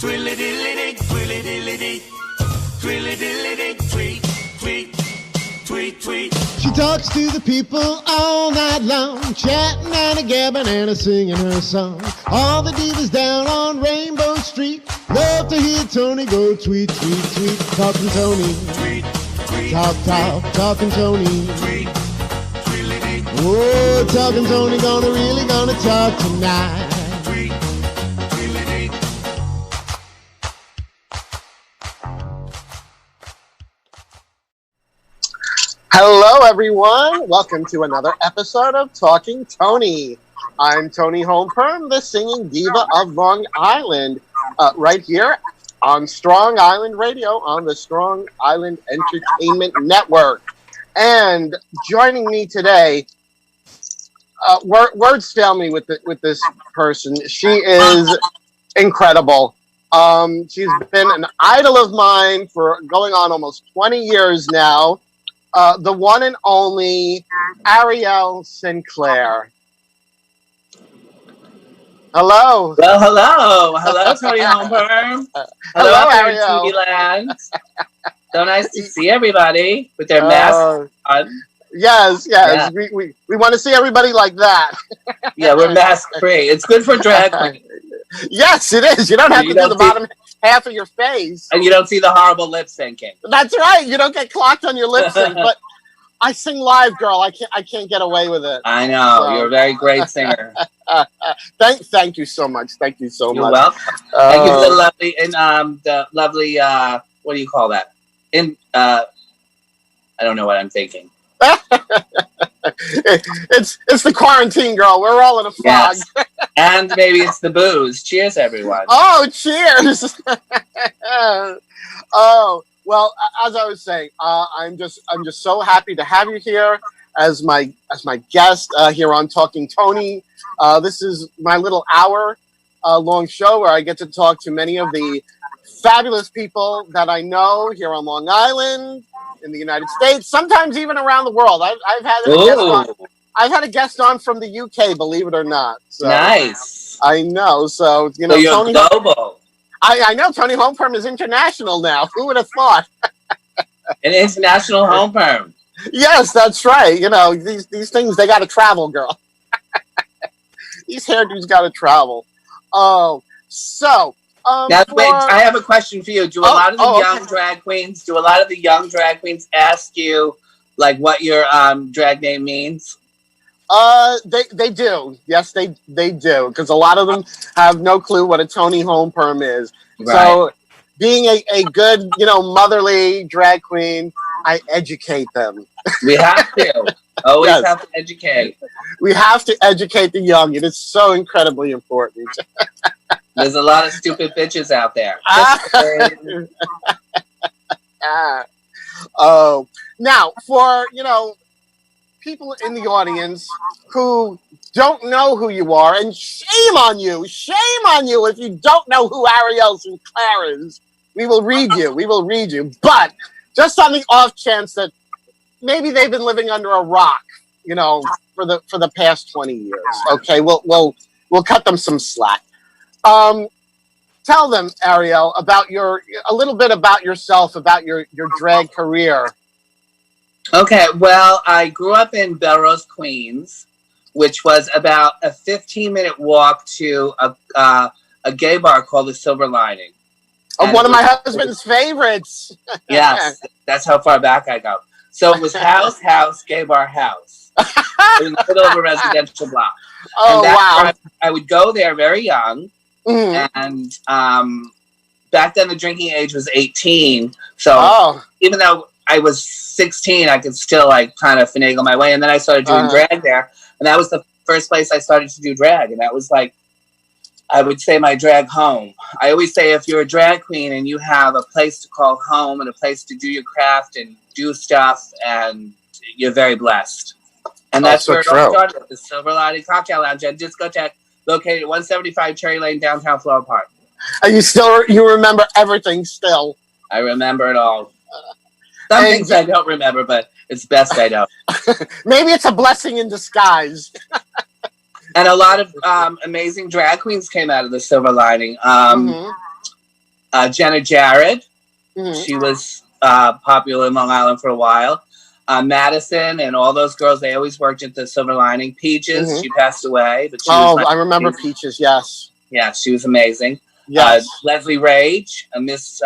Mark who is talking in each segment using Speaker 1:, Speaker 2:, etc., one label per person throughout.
Speaker 1: She talks to the people all night long, chatting and a-gabbing and a-singing her song. All the divas down on Rainbow Street love to hear Toni go tweet, tweet, tweet. Talking Toni, talking Toni. Oh, talking Toni, really gonna talk tonight.
Speaker 2: Hello, everyone. Welcome to another episode of Talking Toni. I'm Toni Holmperm, the singing diva of Long Island, right here on Strong Island Radio on the Strong Island Entertainment Network. And joining me today, words fail me with this person. She is incredible. She's been an idol of mine for going on almost 20 years now. The one and only Ariel Sinclair. Hello.
Speaker 3: Well, hello, Toni Holmperm.
Speaker 2: Hello, Ariel.
Speaker 3: TV land. So nice to see everybody with their masks on.
Speaker 2: Yes. Yeah. We want to see everybody like that.
Speaker 3: Yeah, we're mask free. It's good for drag queens.
Speaker 2: Yes, it is. You don't have to do the bottom half of your face.
Speaker 3: And you don't see the horrible lip syncing.
Speaker 2: That's right. You don't get clocked on your lip sync. But I sing live, girl. I can't get away with it.
Speaker 3: I know. So. You're a very great singer.
Speaker 2: Thank you so much. Thank you so much.
Speaker 3: You're welcome. Thank you for the lovely what do you call that? I don't know what I'm thinking.
Speaker 2: It's the quarantine, girl. We're all in a fog.
Speaker 3: Yes. And maybe it's the booze. Cheers, everyone.
Speaker 2: Oh, cheers! Oh, well, as I was saying, I'm just so happy to have you here as my guest here on Talking Toni. This is my little hour long show where I get to talk to many of the fabulous people that I know here on Long Island, in the United States, sometimes even around the world. I've had a guest on from the UK, believe it or not. So,
Speaker 3: nice.
Speaker 2: I know. So
Speaker 3: you're Toni global.
Speaker 2: I know Toni Holmperm is international now. Who would have thought?
Speaker 3: An international Holmperm.
Speaker 2: Yes, that's right. You know, these things, they got to travel, girl. These hairdos got to travel. Oh, so.
Speaker 3: Now, wait, I have a question for you. Do a lot of the young drag queens ask you, like, what your drag name means?
Speaker 2: They do. Yes, they do. Because a lot of them have no clue what a Toni Holmperm is. Right. So, being a good, motherly drag queen, I educate them.
Speaker 3: We have to. Always have to educate.
Speaker 2: We have to educate the young. It is so incredibly important.
Speaker 3: There's a lot of stupid bitches out there.
Speaker 2: Oh, now for people in the audience who don't know who you are, and shame on you if you don't know who Ariel Sinclair is. We will read you. But just on the off chance that maybe they've been living under a rock, for the past 20 years. Okay, we'll cut them some slack. Tell them, Ariel, a little bit about yourself, about your drag career.
Speaker 3: Okay, well, I grew up in Belrose, Queens, which was about a 15-minute walk to a gay bar called the Silver Lining.
Speaker 2: Oh, one of my husband's favorites.
Speaker 3: Yes, that's how far back I go. So it was house, gay bar, house. In the middle of a residential block.
Speaker 2: Oh, wow.
Speaker 3: I would go there very young.
Speaker 2: Mm-hmm.
Speaker 3: And back then the drinking age was 18. So even though I was 16, I could still kind of finagle my way. And then I started doing drag there. And that was the first place I started to do drag. And that was I would say my drag home. I always say if you're a drag queen and you have a place to call home and a place to do your craft and do stuff, and you're very blessed. And that's where it all started, the Silver Lining Cocktail Lounge and Discotheque, located at 175 Cherry Lane, downtown Flower Park.
Speaker 2: And you remember everything still?
Speaker 3: I remember it all. Some things I don't remember, but it's best I don't.
Speaker 2: Maybe it's a blessing in disguise.
Speaker 3: And a lot of amazing drag queens came out of the Silver Lining. Jenna Jared.
Speaker 2: Mm-hmm.
Speaker 3: She was popular in Long Island for a while. Madison and all those girls, they always worked at the Silver Lining. Peaches,
Speaker 2: Mm-hmm.
Speaker 3: she passed away. But she
Speaker 2: was I remember Peaches, yes.
Speaker 3: Yeah, she was amazing.
Speaker 2: Yes.
Speaker 3: Leslie Rage, a Miss,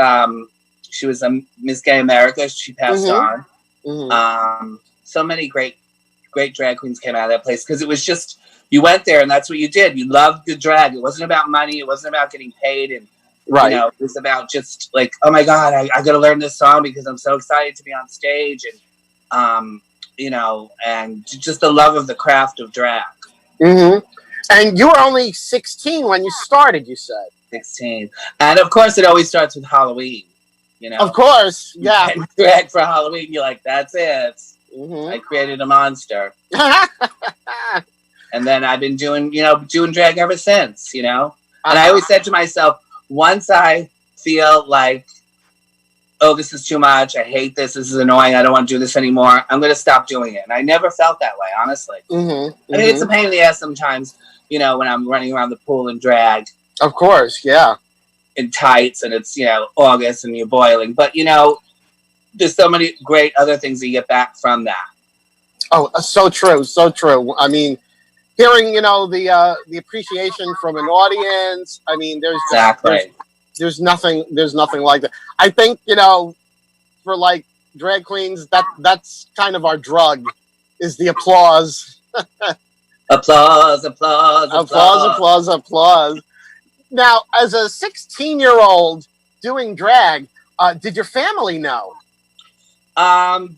Speaker 3: she was a Miss Gay America. She passed on. Mm-hmm. So many great drag queens came out of that place because it was just, you went there and that's what you did. You loved the drag. It wasn't about money. It wasn't about getting paid. And
Speaker 2: right.
Speaker 3: It was about just like, oh my God, I got to learn this song because I'm so excited to be on stage. And, and just the love of the craft of drag. Mm-hmm.
Speaker 2: And you were only 16 when you started, you said.
Speaker 3: 16. And of course, it always starts with Halloween.
Speaker 2: Of course, yeah.
Speaker 3: Drag for Halloween, you're like, that's it. Mm-hmm. I created a monster. And then I've been doing drag ever since, And I always said to myself, once I feel like, oh, this is too much, I hate this is annoying, I don't want to do this anymore, I'm going to stop doing it. And I never felt that way, honestly. Mm-hmm. I mean, it's a pain in the ass sometimes, when I'm running around the pool in drag.
Speaker 2: Of course, yeah.
Speaker 3: In tights, and it's, August, and you're boiling. But, there's so many great other things that you get back from that.
Speaker 2: Oh, so true, so true. I mean, hearing, the appreciation from an audience, I mean, there's nothing like that. I think, for like drag queens, that's kind of our drug, is the applause.
Speaker 3: Applause.
Speaker 2: Now, as a 16-year-old doing drag, did your family know?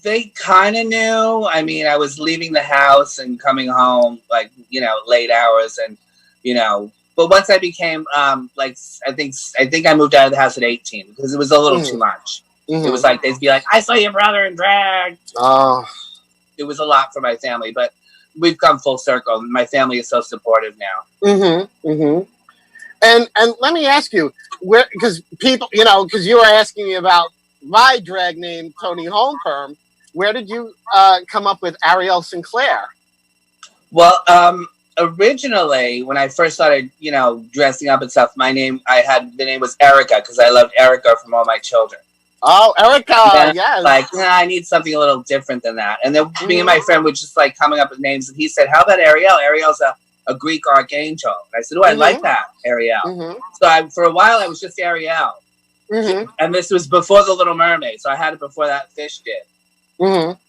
Speaker 3: They kind of knew. I mean, I was leaving the house and coming home, like, late hours, and, but once I became, I think I moved out of the house at 18 because it was a little too much. Mm-hmm. It was like, they'd be like, I saw your brother in drag. Oh. It was a lot for my family, but we've come full circle. My family is so supportive now. Mm-hmm. Mm-hmm.
Speaker 2: And let me ask you, because people, because you were asking me about my drag name, Toni Holmperm, where did you come up with Ariel Sinclair?
Speaker 3: Well, originally, when I first started, dressing up and stuff, the name was Erica because I loved Erica from All My Children.
Speaker 2: Oh, Erica, yes.
Speaker 3: Like, I need something a little different than that. And then me and my friend were just like coming up with names, and he said, how about Ariel? Ariel's a Greek archangel. And I said, oh, I like that, Ariel. Mm-hmm. So for a while, I was just Ariel. Mm-hmm. And this was before The Little Mermaid, so I had it before that fish did. Mm-hmm.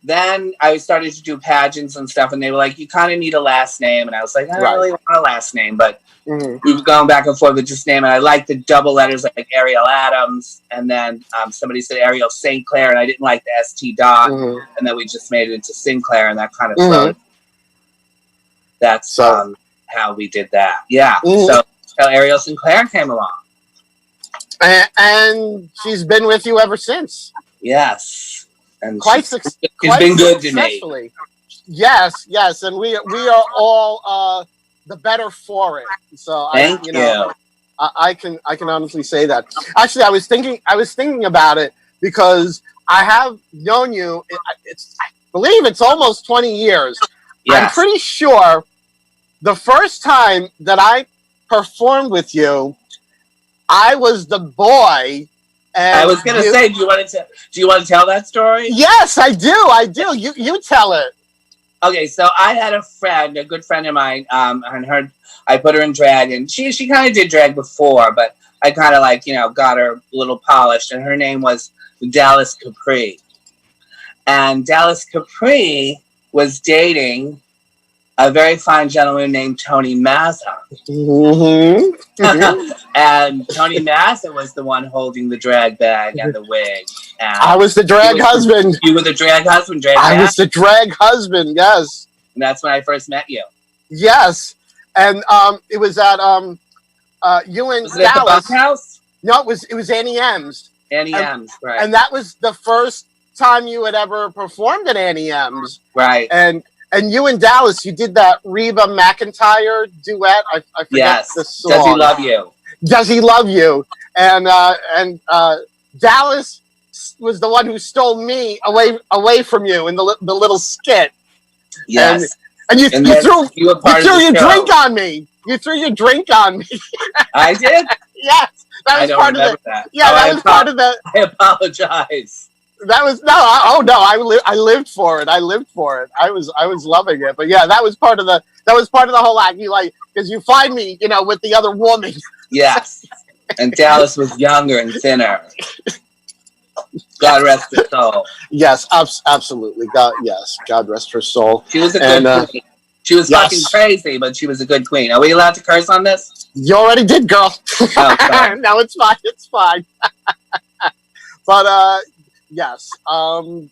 Speaker 3: Then I started to do pageants and stuff, and they were like, you kind of need a last name. And I was like, I don't really want a last name, but we were going back and forth with just name, and I liked the double letters like Ariel Adams, and then somebody said Ariel Sinclair, and I didn't like the ST dot, and then we just made it into Sinclair, and that kind of flowed. That's how we did that. Yeah. So Ariel Sinclair came along.
Speaker 2: And she's been with you ever since.
Speaker 3: Yes. And
Speaker 2: she's
Speaker 3: been good to me.
Speaker 2: Yes, and we are all the better for it. So
Speaker 3: Thank you.
Speaker 2: I can honestly say that. Actually, I was thinking about it because I have known you. I believe it's almost 20 years. Yes. I'm pretty sure the first time that I performed with you, I was the boy. And
Speaker 3: I was going to say, do you want to tell that story?
Speaker 2: Yes, I do. You tell it.
Speaker 3: Okay, so I had a good friend of mine, and I put her in drag, and she kind of did drag before, but I kind of got her a little polished, and her name was Dallas Capri. And Dallas Capri was dating a very fine gentleman named Tony Mazza. Mm-hmm. And Tony Mazza was the one holding the drag bag and the wig. And
Speaker 2: I was the drag husband.
Speaker 3: You were the drag husband?
Speaker 2: I was the drag husband, yes.
Speaker 3: And that's when I first met you.
Speaker 2: Yes. And it was at you and
Speaker 3: was
Speaker 2: Dallas.
Speaker 3: It at the Bunkhouse?
Speaker 2: No, it was Annie M's.
Speaker 3: Annie M's, right.
Speaker 2: And that was the first time you had ever performed at Annie M's.
Speaker 3: Right.
Speaker 2: And you and Dallas, you did that Reba McEntire duet. I forget the song.
Speaker 3: Does He Love You?
Speaker 2: Does He Love You? And Dallas was the one who stole me away from you in the little skit.
Speaker 3: Yes.
Speaker 2: And you threw your drink on me. You threw your drink on me.
Speaker 3: I did?
Speaker 2: Yes, that was part of
Speaker 3: that.
Speaker 2: Yeah, that was part of the.
Speaker 3: I apologize.
Speaker 2: That was I lived for it. I lived for it. I was loving it. But yeah, that was part of the whole act. You like because you find me, with the other woman.
Speaker 3: Yes, and Dallas was younger and thinner. God rest her soul.
Speaker 2: Yes, absolutely. God rest her soul.
Speaker 3: She was a good queen. She was fucking crazy, but she was a good queen. Are we allowed to curse on this?
Speaker 2: You already did, girl.
Speaker 3: Oh,
Speaker 2: no, it's fine. It's fine. But yes, an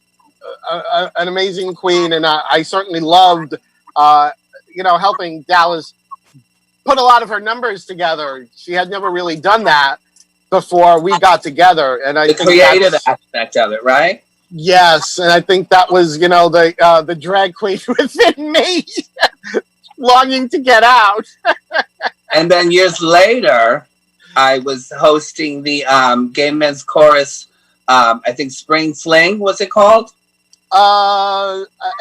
Speaker 2: amazing queen, and I certainly loved, helping Dallas put a lot of her numbers together. She had never really done that before we got together, and I think
Speaker 3: creative aspect of it, right?
Speaker 2: Yes, and I think that was, the drag queen within me longing to get out.
Speaker 3: And then years later, I was hosting the Gay Men's Chorus. I think Spring Fling, was it called?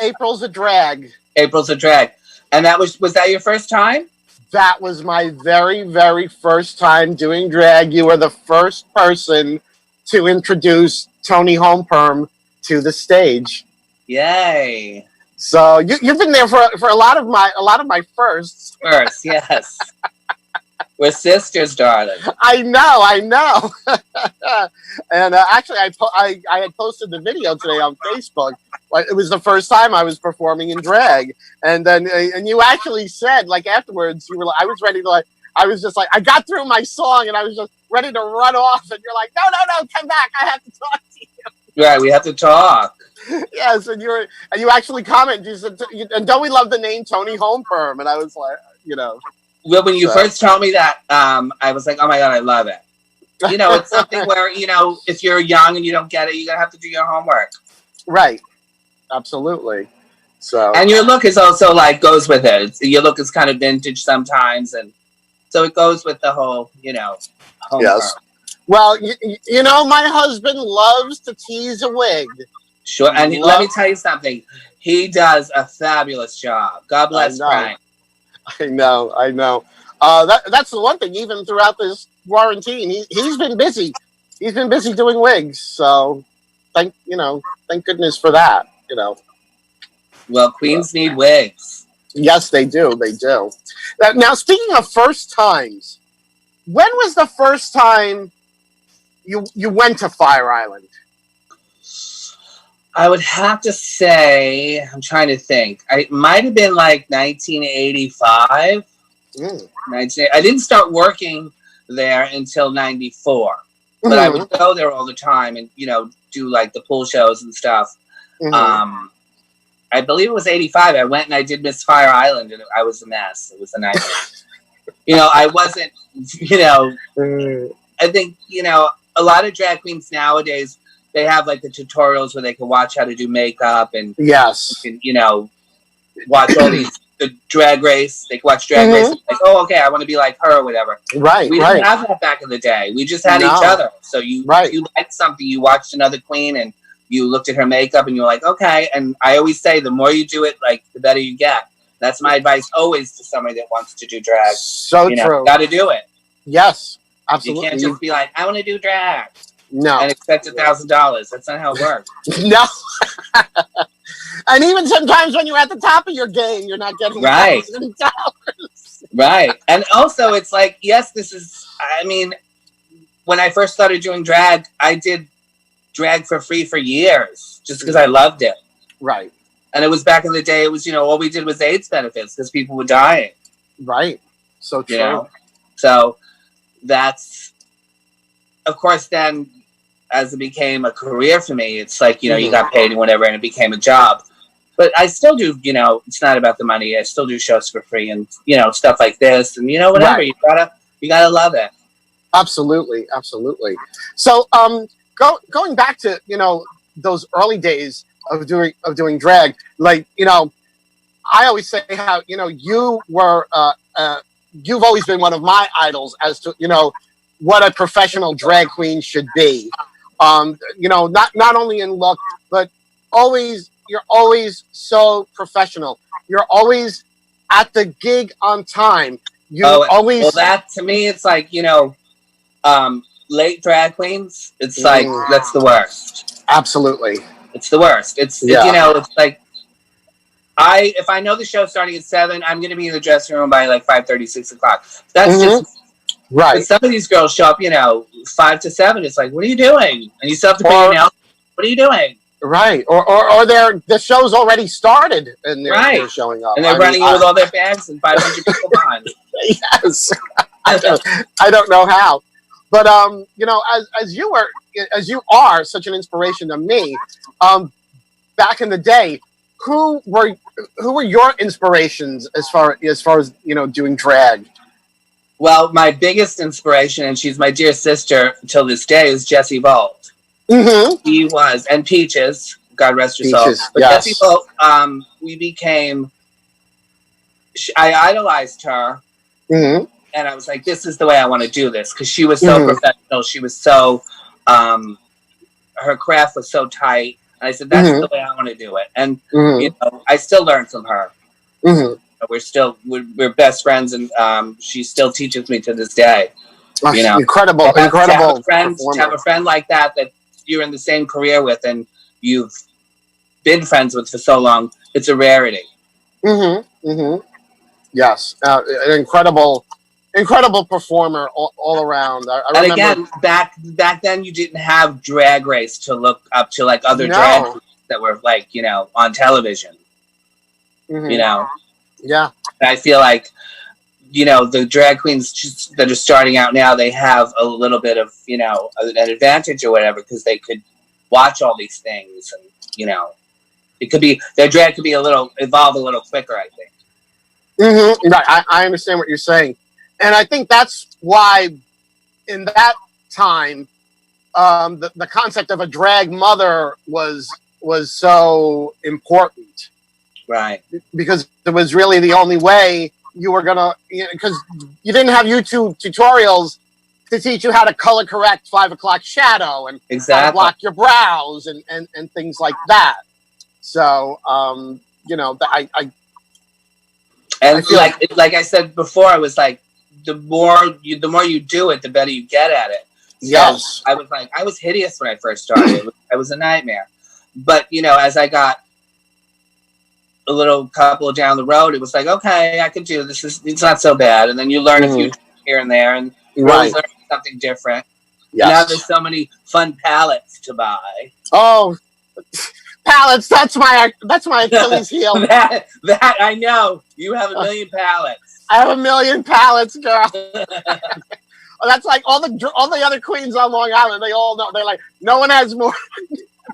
Speaker 2: April's a Drag.
Speaker 3: April's a Drag, and that was that your first time?
Speaker 2: That was my very, very first time doing drag. You were the first person to introduce Toni Homeperm to the stage.
Speaker 3: Yay!
Speaker 2: So you've been there for a lot of my firsts.
Speaker 3: First, yes. We're sisters, darling.
Speaker 2: I know. And actually, I had posted the video today on Facebook. Like, it was the first time I was performing in drag, and then and you actually said, like, afterwards, you were like, I was ready to, like, I was just like, I got through my song and I was just ready to run off, and you're like, no, come back, I have to talk to you.
Speaker 3: Right, we have to talk.
Speaker 2: Yes, and you actually commented, you said, and don't we love the name Toni Homeperm? And I was like,
Speaker 3: Well, when you first told me that, I was like, oh my God, I love it. It's something where, if you're young and you don't get it, you're going to have to do your homework.
Speaker 2: Right. Absolutely. So. And
Speaker 3: your look is also goes with it. Your look is kind of vintage sometimes. And so it goes with the whole, homework.
Speaker 2: Yes. Well, my husband loves to tease a wig.
Speaker 3: Sure. And let me tell you something. He does a fabulous job. God bless Frank.
Speaker 2: I know. That's the one thing. Even throughout this quarantine, he's been busy. He's been busy doing wigs. So, thank goodness for that.
Speaker 3: Well, queens need wigs.
Speaker 2: Yes, they do. They do. Now, speaking of first times, when was the first time you went to Fire Island?
Speaker 3: I would have to say, I'm trying to think. It might have been 1985. I didn't start working there until 94. But I would go there all the time and, do the pool shows and stuff. I believe it was 85. I went and I did Miss Fire Island, and I was a mess. It was a nightmare. I wasn't, I think, a lot of drag queens nowadays, they have the tutorials where they can watch how to do makeup and
Speaker 2: yes,
Speaker 3: watch all the drag race. They can watch drag race. And oh, okay, I want to be like her or whatever.
Speaker 2: Right.
Speaker 3: We didn't have that back in the day. We just had each other. So you liked something, you watched another queen and you looked at her makeup and you were like, okay. And I always say, the more you do it, the better you get. That's my advice always to somebody that wants to do drag.
Speaker 2: So true.
Speaker 3: Got to do it.
Speaker 2: Yes, absolutely.
Speaker 3: You can't just be like, I want to do drag.
Speaker 2: No.
Speaker 3: And expect $1,000. That's not how it works.
Speaker 2: No. And even sometimes when you're at the top of your game, you're not getting $1,000.
Speaker 3: Right. And also, it's yes, when I first started doing drag, I did drag for free for years just because I loved it.
Speaker 2: Right.
Speaker 3: And it was back in the day, it was, all we did was AIDS benefits because people were dying.
Speaker 2: Right. So true.
Speaker 3: So that's, of course, then as it became a career for me, it's you got paid and whatever, and it became a job. But I still do, it's not about the money. I still do shows for free and, stuff like this and, whatever. Right. You gotta love it.
Speaker 2: Absolutely. Absolutely. So, going back to, those early days of doing drag, I always say how, you were, you've always been one of my idols as to, what a professional drag queen should be. Not only in look, but you're always so professional. You're always at the gig on time. Well,
Speaker 3: that to me, it's late drag queens, it's like that's the worst.
Speaker 2: Absolutely,
Speaker 3: it's the worst. It's you know, it's like if I know the show's starting at 7, I'm going to be in the dressing room by like 5:30, 6 o'clock. That's just
Speaker 2: right.
Speaker 3: But some of these girls show up, you know, 5 to 7. It's like, what are you doing? And you still have to pay your nails. What are you doing?
Speaker 2: Right. Or the show's already started and they're showing up.
Speaker 3: And they're running in with all their bags and 500 people behind.
Speaker 2: Yes. I don't know how. But you know, as you are such an inspiration to me, back in the day, who were your inspirations as far as, you know, doing drag?
Speaker 3: Well, my biggest inspiration, and she's my dear sister till this day, is Jessie Volt. He was, and Peaches, God rest her soul. But Jessie Volt, we became. I idolized her, and I was like, "This is the way I want to do this," because she was so professional. She was so, her craft was so tight, and I said, "That's the way I want to do it." And you know, I still learn from her. We're best friends, and she still teaches me to this day. You know,
Speaker 2: incredible.
Speaker 3: To have a friend like that you're in the same career with, and you've been friends with for so long, it's a rarity.
Speaker 2: Yes, an incredible performer all around. I remember,
Speaker 3: again, back then, you didn't have Drag Race to look up to, like other drag queens that were like, you know, on television. You know.
Speaker 2: Yeah.
Speaker 3: I feel like, you know, the drag queens that are starting out now, they have a little bit of, you know, an advantage or whatever, because they could watch all these things, and, you know, their drag could be evolve a little quicker, I think.
Speaker 2: Right. I understand what you're saying. And I think that's why in that time, the concept of a drag mother was so important.
Speaker 3: Right.
Speaker 2: Because it was really the only way you were going to, because you didn't have YouTube tutorials to teach you how to color correct 5 o'clock shadow and how to block your brows and things like that. So, you know, I
Speaker 3: feel like I said before, I was like, the more you do it, the better you get at it. So
Speaker 2: yes.
Speaker 3: I was hideous when I first started. I was a nightmare. But, you know, as I got a little couple down the road, it was like, okay, I can do this. It's not so bad. And then you learn a few here and there, and you always learn something different. Yes. Now there's so many fun palettes to buy.
Speaker 2: Oh, palettes! That's my Achilles heel.
Speaker 3: that I know. You have a million palettes.
Speaker 2: I have a million palettes, girl. That's like all the other queens on Long Island. They all know. They're like, no one has more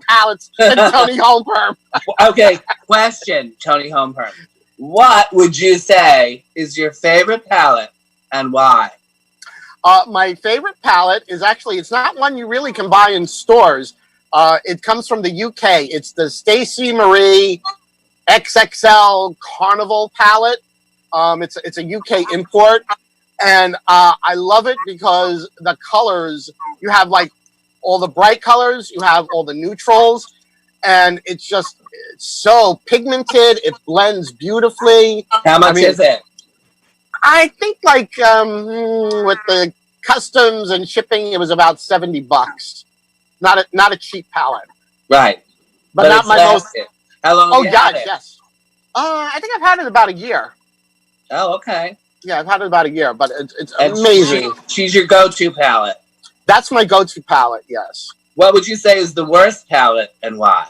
Speaker 2: palettes than Toni Homeperm.
Speaker 3: Okay, question, Toni Homeperm. What would you say is your favorite palette and why?
Speaker 2: My favorite palette is actually, it's not one you really can buy in stores. It comes from the UK. It's the Stacey Marie XXL Carnival palette. It's a UK import. And I love it because the colors, you have like all the bright colors, you have all the neutrals, and it's so pigmented. It blends beautifully.
Speaker 3: How much is it?
Speaker 2: I think like with the customs and shipping, it was about $70. Not a cheap palette.
Speaker 3: Right.
Speaker 2: But not my most.
Speaker 3: How long have you had it?
Speaker 2: Yes. I think I've had it about a year.
Speaker 3: Oh, okay.
Speaker 2: Yeah, I've had it about a year, but it's amazing.
Speaker 3: She's your go-to palette.
Speaker 2: That's my go-to palette, yes.
Speaker 3: What would you say is the worst palette and why?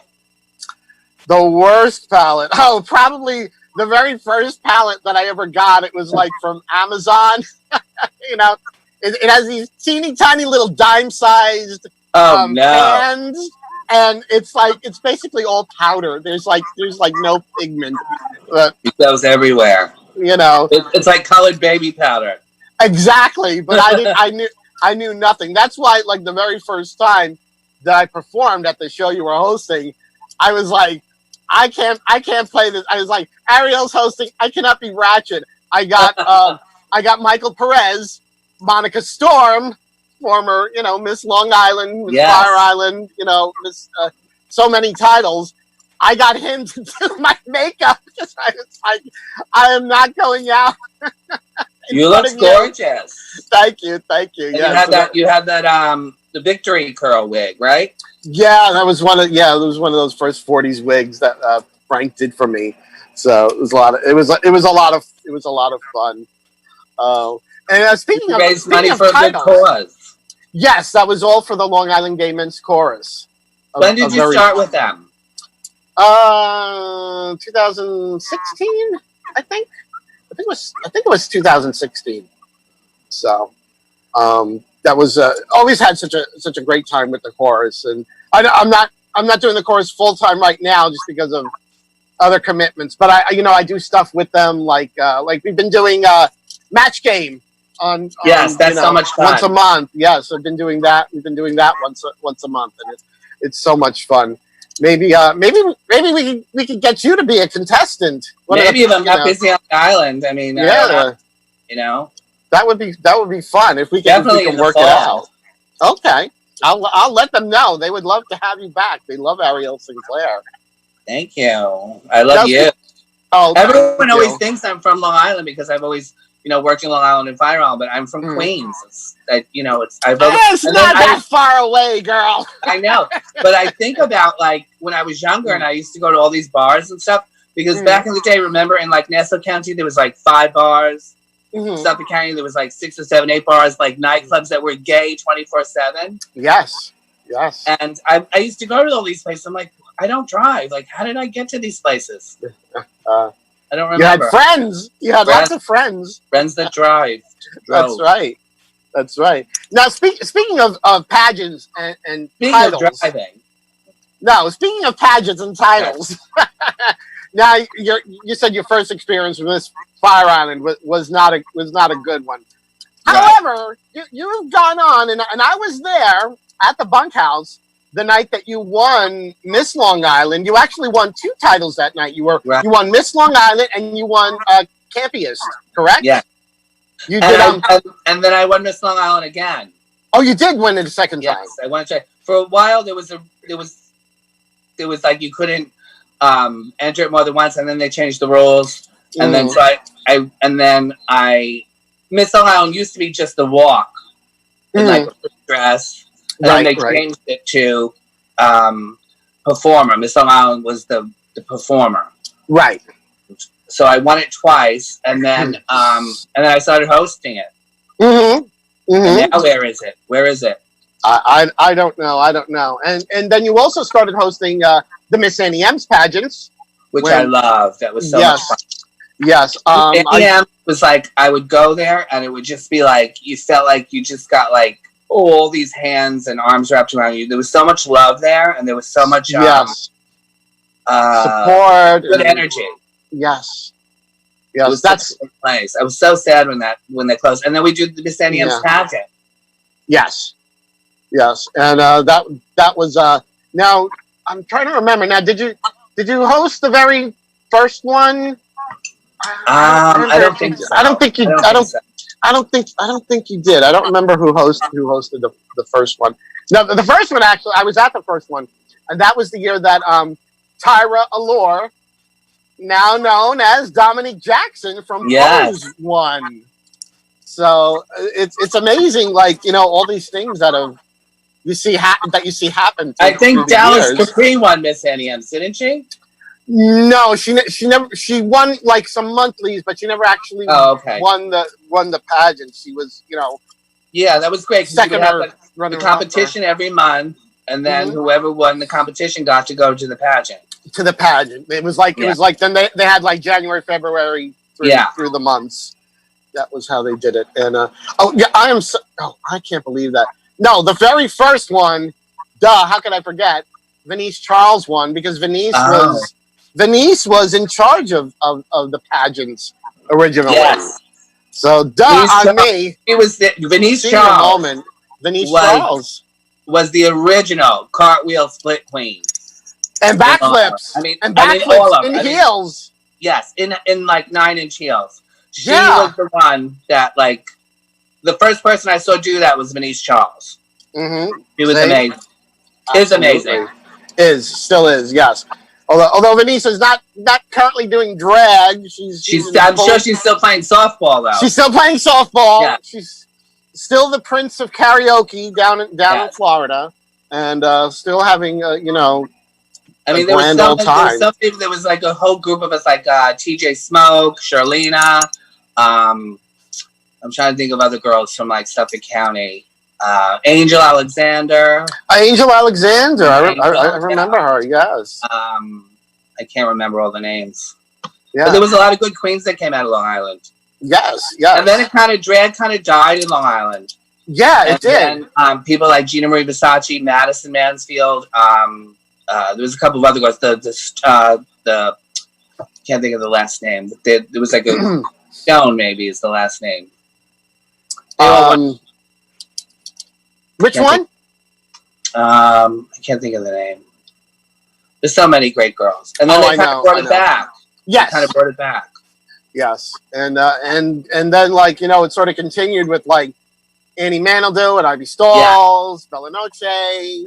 Speaker 2: The worst palette? Oh, probably the very first palette that I ever got. It was like from Amazon. You know, it has these teeny tiny little dime-sized pans, and it's basically all powder. There's like no pigment.
Speaker 3: It goes everywhere.
Speaker 2: You know,
Speaker 3: it's like colored baby powder.
Speaker 2: Exactly, but I knew nothing. That's why, like, the very first time that I performed at the show you were hosting, I was like, I can't play this. I was like, Ariel's hosting. I cannot be ratchet. I got Michael Perez, Monica Storm, former, you know, Miss Long Island, Miss Fire Island, you know, Miss so many titles. I got him to do my makeup because I was like, I am not going out
Speaker 3: You look gorgeous.
Speaker 2: Thank you.
Speaker 3: And you had that the Victory curl wig, right?
Speaker 2: Yeah, that was one of those first 40s wigs that Frank did for me. So it was a lot of fun. And speaking of
Speaker 3: money for a good cause.
Speaker 2: Yes, that was all for the Long Island Gay Men's Chorus.
Speaker 3: When did you start with them?
Speaker 2: 2016, I think it was 2016. So that was always had such a great time with the chorus, and I'm not doing the chorus full time right now just because of other commitments. But I do stuff with them, like we've been doing Match Game on
Speaker 3: that's so much fun.
Speaker 2: Once a month. Yes, I've been doing that. We've been doing that once a month, and it's so much fun. Maybe we could get you to be a contestant.
Speaker 3: Maybe if I'm not busy on the island. I mean, that would be fun if we can work it out. Okay, I'll let them know. They would love to have you back. They love Ariel Sinclair. Thank you. I love you. Everyone always thinks I'm from Long Island because I've always worked in Long Island and Fire Island, but I'm from Queens. It's not
Speaker 2: that far away, girl.
Speaker 3: I know, but I think about like when I was younger and I used to go to all these bars and stuff because back in the day, remember in like Nassau County there was like 5 bars. Suffolk County there was like 6 or 7, 8 bars, like nightclubs that were gay 24/7.
Speaker 2: Yes.
Speaker 3: And I used to go to all these places. I'm like, I don't drive. Like, how did I get to these places? I don't remember.
Speaker 2: You had friends. You had lots of friends.
Speaker 3: Friends that drive.
Speaker 2: That's right. Now, speaking of pageants and titles.
Speaker 3: Of driving.
Speaker 2: No, speaking of pageants and titles. Now, you said your first experience with this Fire Island was not a good one. Right. However, you've gone on, and I was there at the bunkhouse the night that you won Miss Long Island. You actually won 2 titles that night. You won Miss Long Island and you won Campiest, correct?
Speaker 3: Yeah.
Speaker 2: You did.
Speaker 3: And then I won Miss Long Island again.
Speaker 2: Oh, you did win it a second time.
Speaker 3: Yes, I won it. For a while, there was like you couldn't enter it more than once, and then they changed the rules. And then Miss Long Island used to be just the walk in like a dress. And then they changed it to performer. Miss Long Island was the performer.
Speaker 2: Right.
Speaker 3: So I won it twice, and then I started hosting it. And now where is it?
Speaker 2: I don't know. And then you also started hosting the Miss Annie M's pageants,
Speaker 3: which I love. That was so much fun.
Speaker 2: Yes.
Speaker 3: Annie M was like I would go there, and it would just be like you felt like you just got like all these hands and arms wrapped around you. There was so much love there, and there was so much
Speaker 2: support,
Speaker 3: good energy.
Speaker 2: Yes,
Speaker 3: that's a place. I was so sad when they closed, and then we did the Miss Annie M's pageant.
Speaker 2: Yes, and that was. Now I'm trying to remember. Now, did you host the very first one?
Speaker 3: I don't think so.
Speaker 2: I don't think you did. I don't remember who hosted the first one. No, the first one actually, I was at the first one, and that was the year that Tyra Allure, now known as Dominique Jackson from Pose, won. So it's amazing, like all these things that you see happen.
Speaker 3: I think Dallas Capri won Miss Annie M's, didn't she?
Speaker 2: No, she never. She won like some monthlies, but she never actually won the pageant. She was,
Speaker 3: Yeah, that was great.
Speaker 2: Second
Speaker 3: the competition every month, and then whoever won the competition got to go to the pageant.
Speaker 2: It was like then they had like January, February through the months. That was how they did it. And I can't believe that. No, the very first one. How could I forget? Venice Charles won because Venice was in charge of the pageants originally. Yes. So on me.
Speaker 3: It was Venice Charles.
Speaker 2: Venice Charles
Speaker 3: was the original cartwheel split queen.
Speaker 2: And backflips. In heels.
Speaker 3: Yes, in like 9-inch heels. She was the one that like the first person I saw do that was Venice Charles. She was amazing. It's amazing.
Speaker 2: Still is, yes. Although Venisa's not currently doing drag,
Speaker 3: I'm sure she's still playing softball though.
Speaker 2: She's still playing softball. Yeah. She's still the prince of karaoke down in Florida, and still having
Speaker 3: I mean, there was like a whole group of us, like TJ Smoke, Charlena. I'm trying to think of other girls from like Suffolk County. Angel Alexander.
Speaker 2: Angel Alexander. I remember her. Yes.
Speaker 3: I can't remember all the names. Yeah. But there was a lot of good queens that came out of Long Island.
Speaker 2: Yes.
Speaker 3: And then drag kind of died in Long Island.
Speaker 2: Yeah, it did.
Speaker 3: Then, people like Gina Marie Versace, Madison Mansfield. There was a couple of other girls. The can't think of the last name. There was like a Stone, maybe is the last name.
Speaker 2: Which one?
Speaker 3: I can't think of the name. There's so many great girls, and then they kind of brought it back.
Speaker 2: Yes,
Speaker 3: kind of brought it back.
Speaker 2: Yes, and then like it sort of continued with like Annie Manildu and Ivy Stalls, Bella Noche,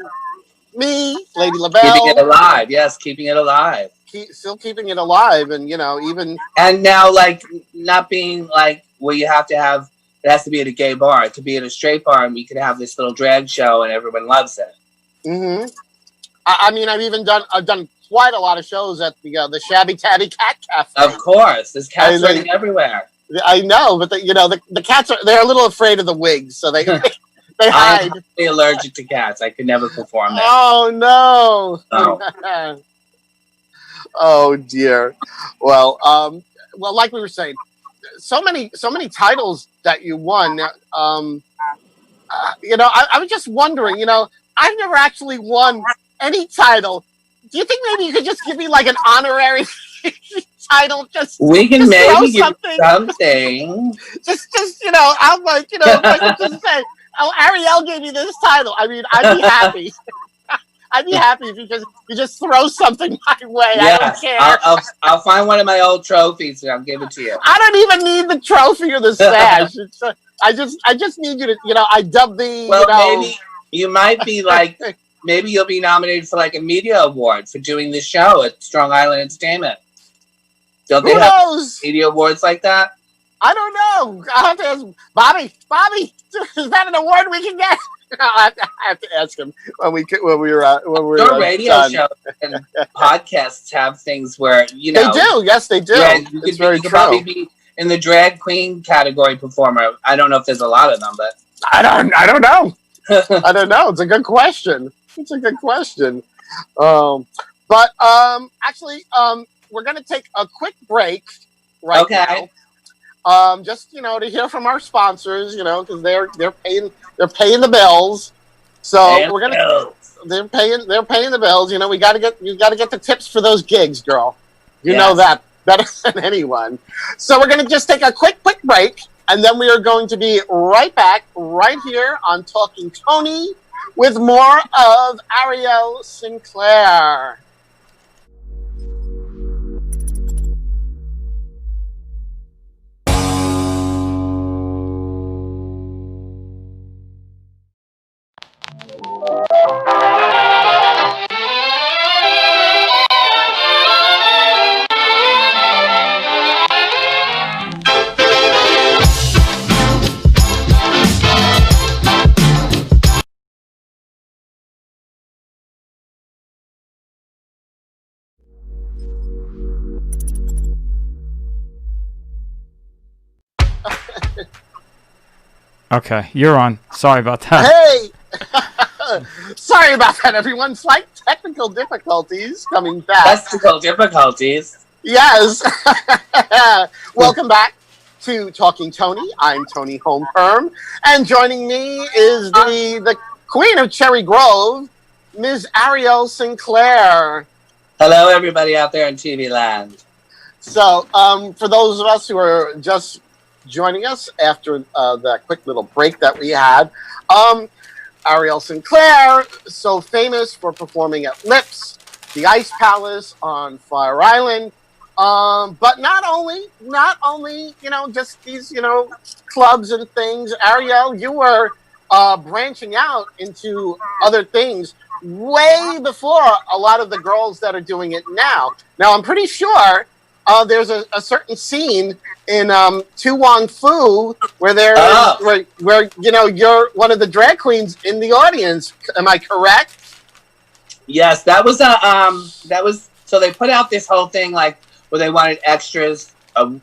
Speaker 2: me, Lady LaBelle.
Speaker 3: Keeping it alive, yes, keeping it alive.
Speaker 2: Still keeping it alive, and even
Speaker 3: and now like not being like where you have to have. It has to be at a gay bar. It could be at a straight bar, and we could have this little drag show, and everyone loves it.
Speaker 2: Mm-hmm. I mean, I've done quite a lot of shows at the Shabby Tabby Cat Cafe.
Speaker 3: Of course, there's cats running everywhere.
Speaker 2: I know, but the cats they're a little afraid of the wigs, so they hide.
Speaker 3: I'm allergic to cats. I could never perform that.
Speaker 2: Oh no! Oh, oh dear. Well, like we were saying. So many titles that you won. I was just wondering. I've never actually won any title. Do you think maybe you could just give me like an honorary title?
Speaker 3: We can maybe give something.
Speaker 2: Just I'm like just say, oh, Ariel gave me this title. I mean, I'd be happy. I'd be happy if you just throw something my way. Yeah, I don't care.
Speaker 3: I'll find one of my old trophies and I'll give it to you.
Speaker 2: I don't even need the trophy or the sash. I just need you to I dub the.
Speaker 3: Well, maybe you might be like maybe you'll be nominated for like a media award for doing this show at Strong Island Entertainment. Don't they have media awards like that?
Speaker 2: I don't know. I'll have to ask Bobby. Bobby, is that an award we can get? I have to ask him when we were
Speaker 3: Your radio show and podcasts have things where
Speaker 2: they do. Yes, they do.
Speaker 3: Yeah, you could probably be in the drag queen category performer. I don't know if there's a lot of them, but
Speaker 2: I don't know. I don't know. It's a good question. Actually, we're gonna take a quick break now. Just to hear from our sponsors, because they're paying the bills. So they're paying the bills. You gotta get the tips for those gigs, girl. You know that better than anyone. So we're gonna just take a quick break, and then we are going to be right back right here on Talking Toni with more of Ariel Sinclair.
Speaker 4: Okay, you're on. Sorry about that.
Speaker 2: Hey! Sorry about that, everyone. Slight technical difficulties coming back.
Speaker 3: Technical difficulties?
Speaker 2: Yes. Welcome back to Talking Toni. I'm Toni Holmperm. And joining me is the queen of Cherry Grove, Ms. Ariel Sinclair.
Speaker 3: Hello, everybody out there in TV land.
Speaker 2: So, for those of us who are just joining us after that quick little break that we had, Ariel Sinclair, so famous for performing at Lips, the Ice Palace on Fire Island, but not only just these clubs and things. Ariel, you were branching out into other things way before a lot of the girls that are doing it now. Now, I'm pretty sure there's a certain scene in Tu Wong Fu where where you know you're one of the drag queens in the audience. Am I correct?
Speaker 3: Yes, that was so they put out this whole thing like where they wanted extras of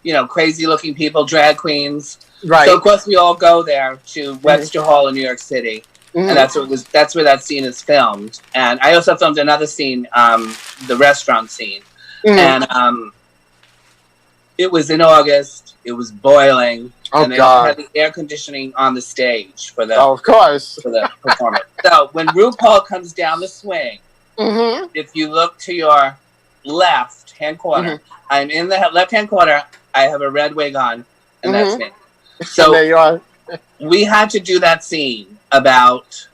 Speaker 3: you know, crazy looking people, drag queens.
Speaker 2: Right.
Speaker 3: So of course we all go there to Webster Hall in New York City. And that's where that scene is filmed. And I also filmed another scene, the restaurant scene. And it was in August. It was boiling.
Speaker 2: Oh,
Speaker 3: and they
Speaker 2: God.
Speaker 3: had the air conditioning on the stage for the
Speaker 2: of course.
Speaker 3: for the performance. So when RuPaul comes down the swing, if you look to your left hand corner, I'm in the left hand corner. I have a red wig on, and that's me. So
Speaker 2: there you are.
Speaker 3: We had to do that scene about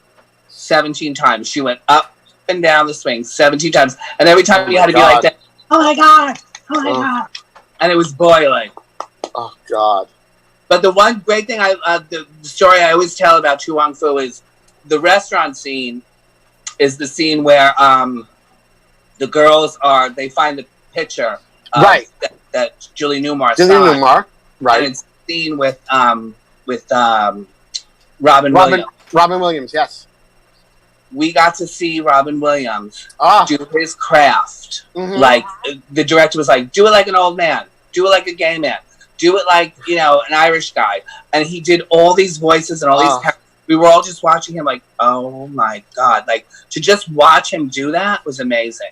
Speaker 3: 17 times. She went up and down the swing 17 times. And every time you had to be like that, oh my God, oh my God. And it was boiling.
Speaker 2: Oh, God.
Speaker 3: But the one great thing, the story I always tell about Tu Wong Fu is the restaurant scene is the scene where the girls they find the picture that Julie Newmar signed.
Speaker 2: Julie Newmar, right.
Speaker 3: And it's a scene with Robin Williams.
Speaker 2: Robin Williams, yes.
Speaker 3: We got to see Robin Williams do his craft. Like, the director was like, do it like an old man. Do it like a gay man. Do it like, you know, an Irish guy. And he did all these voices and all these... We were all just watching him like, oh my God. Like, to just watch him do that was amazing.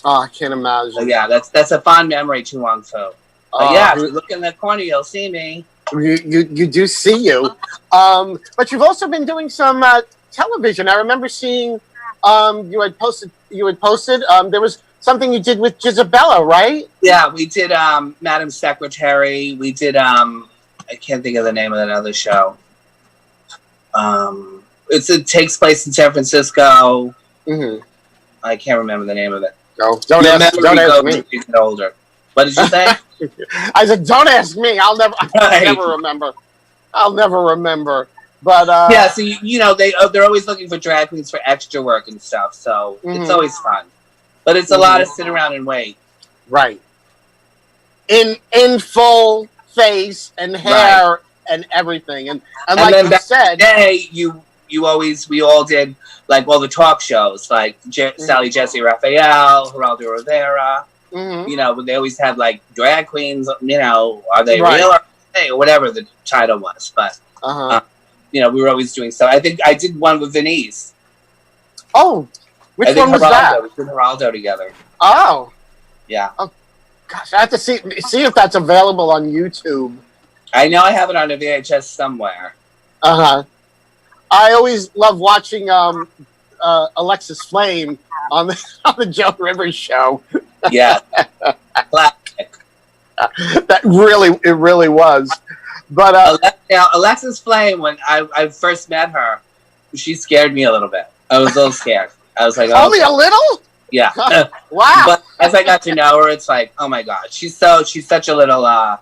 Speaker 2: Oh, I can't imagine.
Speaker 3: So, yeah, that's a fond memory, Tu Wong Fu. But yeah, if you look in the corner, you'll see me.
Speaker 2: You do see you. But you've also been doing some television. I remember seeing you had posted there was something you did with Jizabella, right? Yeah,
Speaker 3: we did Madam Secretary. We did I can't think of the name of that other show. It takes place in San Francisco. I can't remember the name of it.
Speaker 2: No, don't ask me.
Speaker 3: You get older. What did you say?
Speaker 2: I said, don't ask me. I'll never remember. I'll never remember. But
Speaker 3: yeah, so you know they're always looking for drag queens for extra work and stuff. So it's always fun, but it's a lot of sit around and wait.
Speaker 2: Right. In full face and hair and everything, and like
Speaker 3: then
Speaker 2: you
Speaker 3: back
Speaker 2: said,
Speaker 3: in the day we all did like all the talk shows like Sally Jesse Raphael, Geraldo Rivera. You know, they always had like drag queens. You know, are they real or whatever the title was? But you know, we were always doing stuff. I think I did one with Venice.
Speaker 2: Oh, which one was that?
Speaker 3: We did Geraldo together.
Speaker 2: Oh,
Speaker 3: yeah.
Speaker 2: Oh, gosh, I have to see if that's available on YouTube.
Speaker 3: I know I have it on a VHS somewhere.
Speaker 2: I always love watching Alexis Flame on the Joe Rivers show.
Speaker 3: Yeah, classic.
Speaker 2: It really was. But
Speaker 3: Alexis Flame, when I first met her, she scared me a little bit. I was a little scared. I was like,
Speaker 2: only a little?
Speaker 3: Yeah.
Speaker 2: Wow.
Speaker 3: But as I got to know her, it's like, oh my God, she's such a little,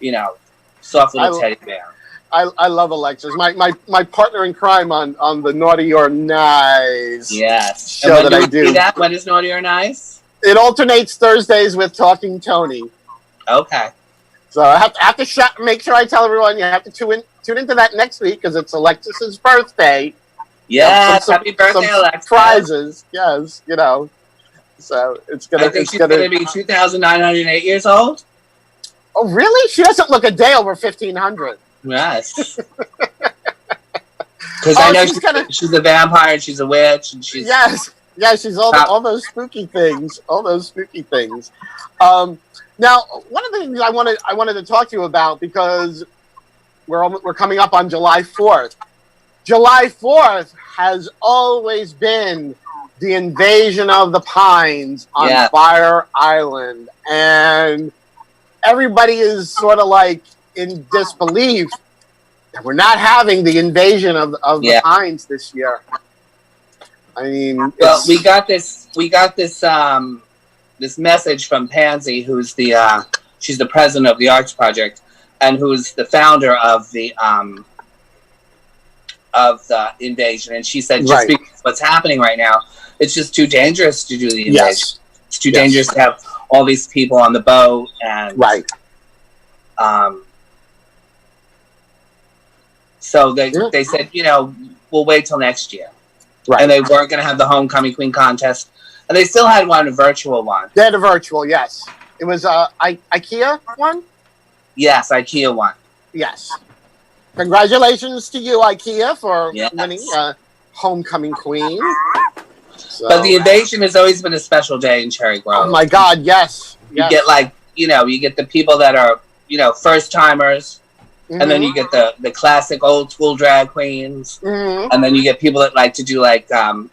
Speaker 3: you know, soft little teddy bear.
Speaker 2: I love Alexis. My partner in crime on the Naughty or Nice show that I do.
Speaker 3: When is Naughty or Nice?
Speaker 2: It alternates Thursdays with Talking Toni.
Speaker 3: Okay.
Speaker 2: So I have to make sure I tell everyone you have to tune into that next week because it's Alexis's birthday.
Speaker 3: Yes, happy birthday, Alexis.
Speaker 2: Prizes, yes, you know. So it's gonna.
Speaker 3: I think she's gonna be 2,908 years old.
Speaker 2: Oh, really? She doesn't look a day over 1,500.
Speaker 3: Yes. Because I know she's a vampire and she's a witch and she's
Speaker 2: she's all those spooky things. All those spooky things. Now, one of the things I wanted to talk to you about because we're coming up on July 4th. July 4th has always been the invasion of the Pines on Fire Island, and everybody is sort of like in disbelief that we're not having the invasion of the Pines this year. I mean,
Speaker 3: well, we got this this message from Pansy, who's she's the president of the Arts Project, and who's the founder of the of the invasion, and she said just because what's happening right now, it's just too dangerous to do the invasion.
Speaker 2: Yes.
Speaker 3: It's too dangerous to have all these people on the boat, and so they said, you know, we'll wait till next year. Right. And they weren't going to have the homecoming queen contest, and they still had a virtual one.
Speaker 2: They had a virtual, yes. It was IKEA one. Yes,
Speaker 3: IKEA one.
Speaker 2: Yes. Congratulations to you, IKEA, for winning homecoming queen. So.
Speaker 3: But the invasion has always been a special day in Cherry Grove.
Speaker 2: Oh my God, yes.
Speaker 3: You get you get the people that are, first timers, and then you get the classic old school drag queens, and then you get people that like to do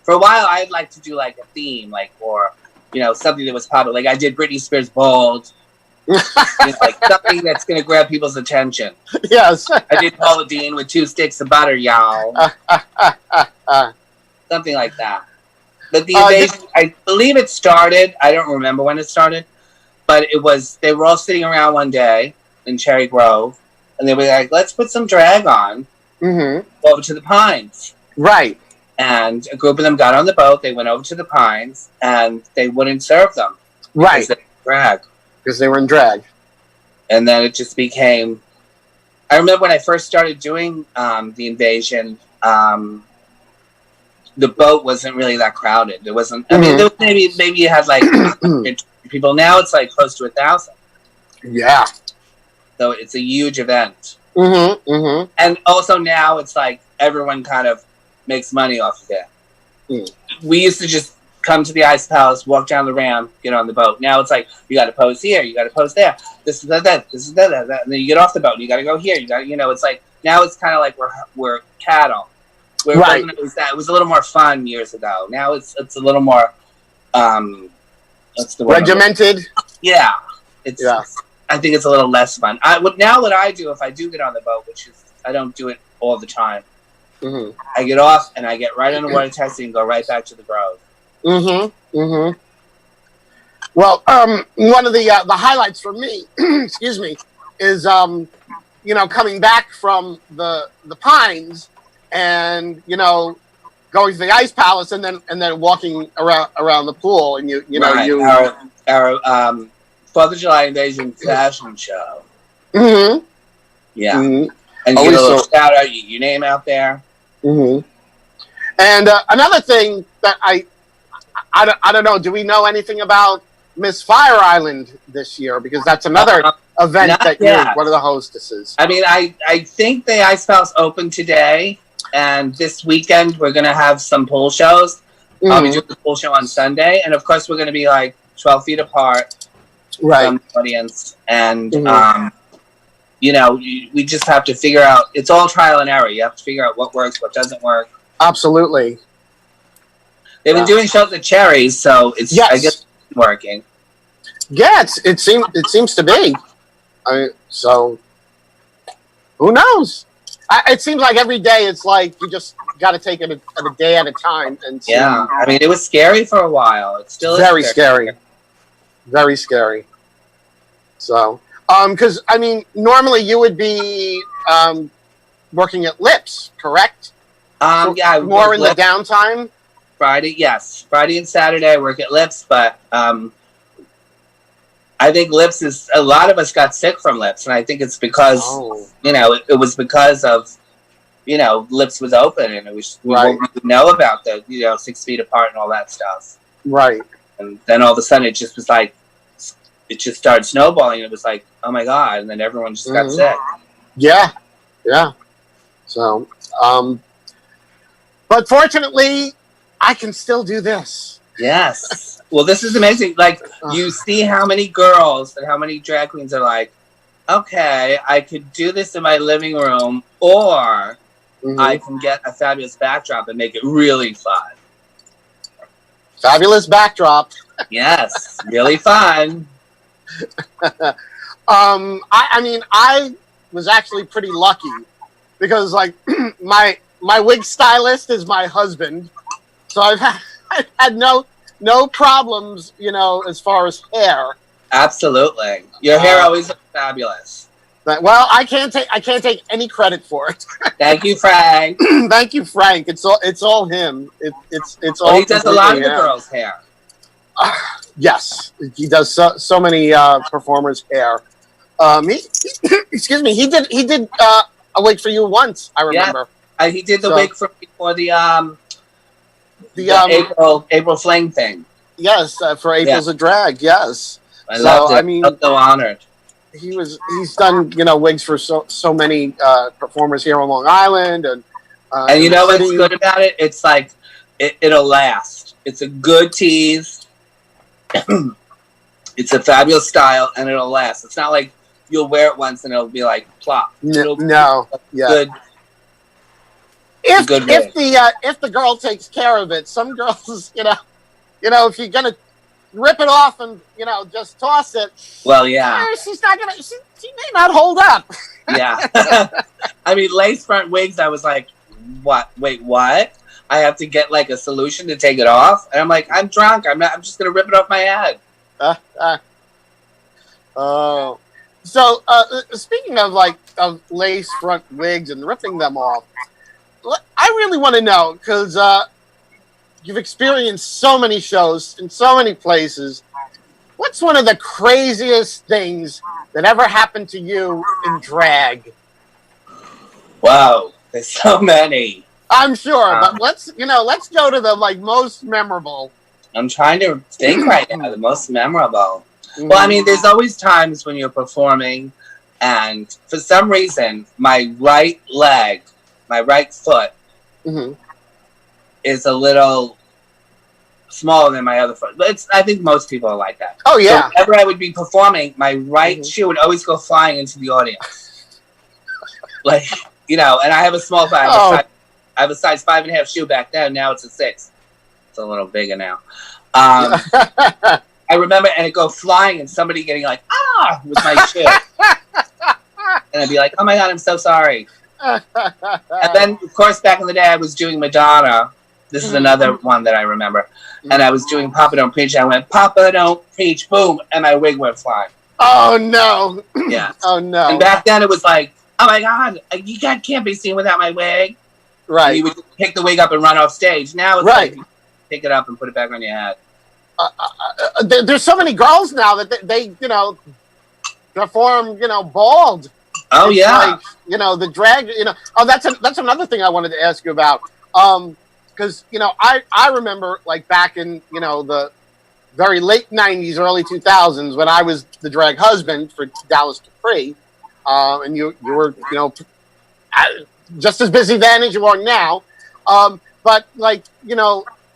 Speaker 3: for a while I'd like to do a theme, or something that was popular. Like I did Britney Spears Bald, something that's gonna grab people's attention.
Speaker 2: Yes.
Speaker 3: I did Paula Deen with 2 sticks of butter, y'all. Something like that. But the invasion, I believe it started. I don't remember when it started, but they were all sitting around one day in Cherry Grove, and they were like, "Let's put some drag on over to the Pines."
Speaker 2: Right.
Speaker 3: And a group of them got on the boat. They went over to the Pines, and they wouldn't serve them.
Speaker 2: Right.
Speaker 3: Because
Speaker 2: they were in drag.
Speaker 3: And then it just became. I remember when I first started doing the invasion. The boat wasn't really that crowded. It wasn't. I mean, there was maybe you had 100 people. Now it's close to 1,000.
Speaker 2: Yeah.
Speaker 3: So it's a huge event. And also now it's everyone kind of makes money off of it. We used to just come to the Ice Palace, walk down the ramp, get on the boat. Now it's you got to pose here, you got to pose there. This is that. This is that. And then you get off the boat, and you got to go here. You got, it's now it's kind of we're cattle. It was a little more fun years ago. Now it's a little more what's the word?
Speaker 2: Regimented.
Speaker 3: Yeah, I think it's a little less fun. What I do if I do get on the boat, which is I don't do it all the time. I get off and I get right on the water taxi and go right back to the Grove.
Speaker 2: Well, one of the highlights for me, excuse me, is coming back from the Pines. And going to the Ice Palace, and then walking around the pool, and
Speaker 3: our 4th of July invasion fashion show. Yeah, and you get a little shout out, your name out there.
Speaker 2: And another thing that I don't know. Do we know anything about Miss Fire Island this year? Because that's another event that you're one of the hostesses.
Speaker 3: I mean, I think the Ice Palace opened today. And this weekend, we're going to have some pool shows. I'll be doing the pool show on Sunday. And, of course, we're going to be 12 feet apart from the audience. And, we just have to figure out. It's all trial and error. You have to figure out what works, what doesn't work.
Speaker 2: Absolutely.
Speaker 3: They've been doing shows at Cherry's, so it's I guess it's working.
Speaker 2: Yeah, it seems to be. So, who knows? It seems like every day it's you just got to take it a day at a time. And see.
Speaker 3: Yeah, I mean, it was scary for a while. It's still
Speaker 2: very scary. Very scary. So, because, I mean, normally you would be working at Lips, correct?
Speaker 3: Yeah.
Speaker 2: More in the downtime?
Speaker 3: Friday, yes. Friday and Saturday I work at Lips, but I think Lips is, a lot of us got sick from Lips, and I think it's because, it was because of, Lips was open, and it was, we didn't know about the, 6 feet apart and all that stuff.
Speaker 2: Right.
Speaker 3: And then all of a sudden it just was it just started snowballing, and it was oh my God, and then everyone just got sick.
Speaker 2: Yeah. Yeah. So, but fortunately, I can still do this.
Speaker 3: Yes. Well, this is amazing. You see how many girls and how many drag queens are okay, I could do this in my living room, or I can get a fabulous backdrop and make it really fun.
Speaker 2: Fabulous backdrop.
Speaker 3: Yes, really fun.
Speaker 2: I mean, I was actually pretty lucky because, my wig stylist is my husband, so I've had no problems, as far as hair.
Speaker 3: Absolutely. Your hair always looks fabulous.
Speaker 2: Well, I can't take any credit for it.
Speaker 3: Thank you, Frank.
Speaker 2: Thank you, Frank. It's all him. It's all.
Speaker 3: Well, he does a lot of the girls' hair.
Speaker 2: Yes, he does so many performers' hair. Excuse me. He did a wig for you once. I remember.
Speaker 3: Yeah, he did the wig for the April Fling thing.
Speaker 2: Yes, for April's a Drag. Yes,
Speaker 3: I loved it. I mean, I'm so honored.
Speaker 2: He's done wigs for so many performers here on Long Island and
Speaker 3: you know what's good about it? It's like it'll last. It's a good tease. It's a fabulous style and it'll last. It's not like you'll wear it once and it'll be like plop.
Speaker 2: No, yeah. If the girl takes care of it, some girls, if you're gonna rip it off and just toss it.
Speaker 3: Well, yeah,
Speaker 2: she's not gonna. She may not hold up.
Speaker 3: Yeah, I mean, lace front wigs. I was like, what? Wait, what? I have to get like a solution to take it off, and I'm like, I'm drunk. I'm just gonna rip it off my head.
Speaker 2: Oh. So speaking of of lace front wigs and ripping them off, I really want to know because you've experienced so many shows in so many places. What's one of the craziest things that ever happened to you in drag?
Speaker 3: Wow, there's so many.
Speaker 2: I'm sure, but let's go to the most memorable.
Speaker 3: I'm trying to think right now, the most memorable. Mm-hmm. Well, I mean, there's always times when you're performing, and for some reason, my right leg, my right foot, is a little smaller than my other foot. But I think most people are like that.
Speaker 2: Oh, yeah.
Speaker 3: So whenever I would be performing, my right shoe would always go flying into the audience. And I have a small foot. I have a size 5.5 shoe back then. Now it's a 6. It's a little bigger now. I remember, and it'd go flying, and somebody getting like, with my shoe. And I'd be like, oh my God, I'm so sorry. And then, of course, back in the day, I was doing Madonna. This is another one that I remember. And I was doing Papa Don't Preach. I went, Papa Don't Preach, boom, and my wig went flying.
Speaker 2: Oh, no.
Speaker 3: Yeah.
Speaker 2: Oh, no.
Speaker 3: And back then, it was like, oh my God, you can't be seen without my wig.
Speaker 2: Right.
Speaker 3: And you would pick the wig up and run off stage. Now it's like, pick it up and put it back on your head.
Speaker 2: There's so many girls now that they perform, bald.
Speaker 3: Oh,
Speaker 2: it's
Speaker 3: yeah.
Speaker 2: The drag, Oh, that's another thing I wanted to ask you about. Because, I remember, back in, the very late 90s, early 2000s, when I was the drag husband for Dallas Capri, and you were, just as busy then as you are now. But,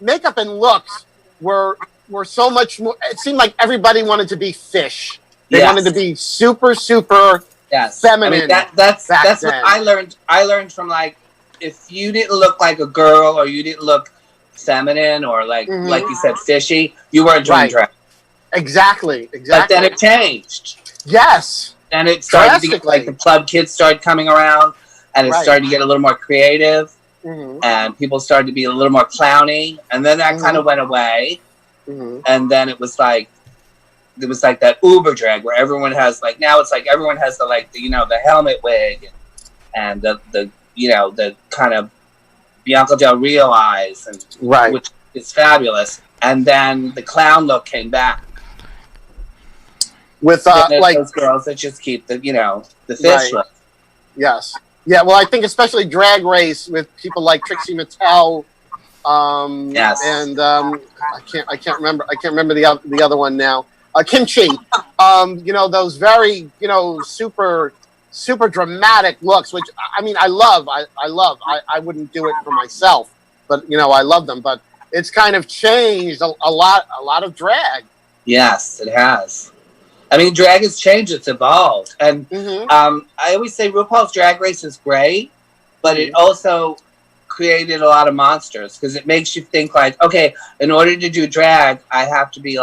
Speaker 2: makeup and looks were so much more. It seemed like everybody wanted to be fish. They wanted to be super, super feminine.
Speaker 3: I mean, that's what I learned. I learned from if you didn't look like a girl or you didn't look feminine or like you said, fishy, you weren't doing drag.
Speaker 2: Exactly.
Speaker 3: But then it changed.
Speaker 2: Yes.
Speaker 3: And it started to get the club kids started coming around, and it started to get a little more creative, and people started to be a little more clowny, and then that kind of went away. And then it was like that Uber drag where everyone has now it's like everyone has the helmet wig and the kind of Bianca Del Rio eyes and which is fabulous. And then the clown look came back with those girls that just keep the fish look.
Speaker 2: Yes. Yeah. Well, I think especially Drag Race with people like Trixie Mattel.
Speaker 3: Yes.
Speaker 2: And I can't remember the other one now. Kimchi. Those very super dramatic looks, which I mean I love. I wouldn't do it for myself, but I love them. But it's kind of changed a lot of drag.
Speaker 3: Yes, it has. I mean, drag has changed. It's evolved, and I always say RuPaul's Drag Race is great, but it also created a lot of monsters because it makes you think okay, in order to do drag, I have to be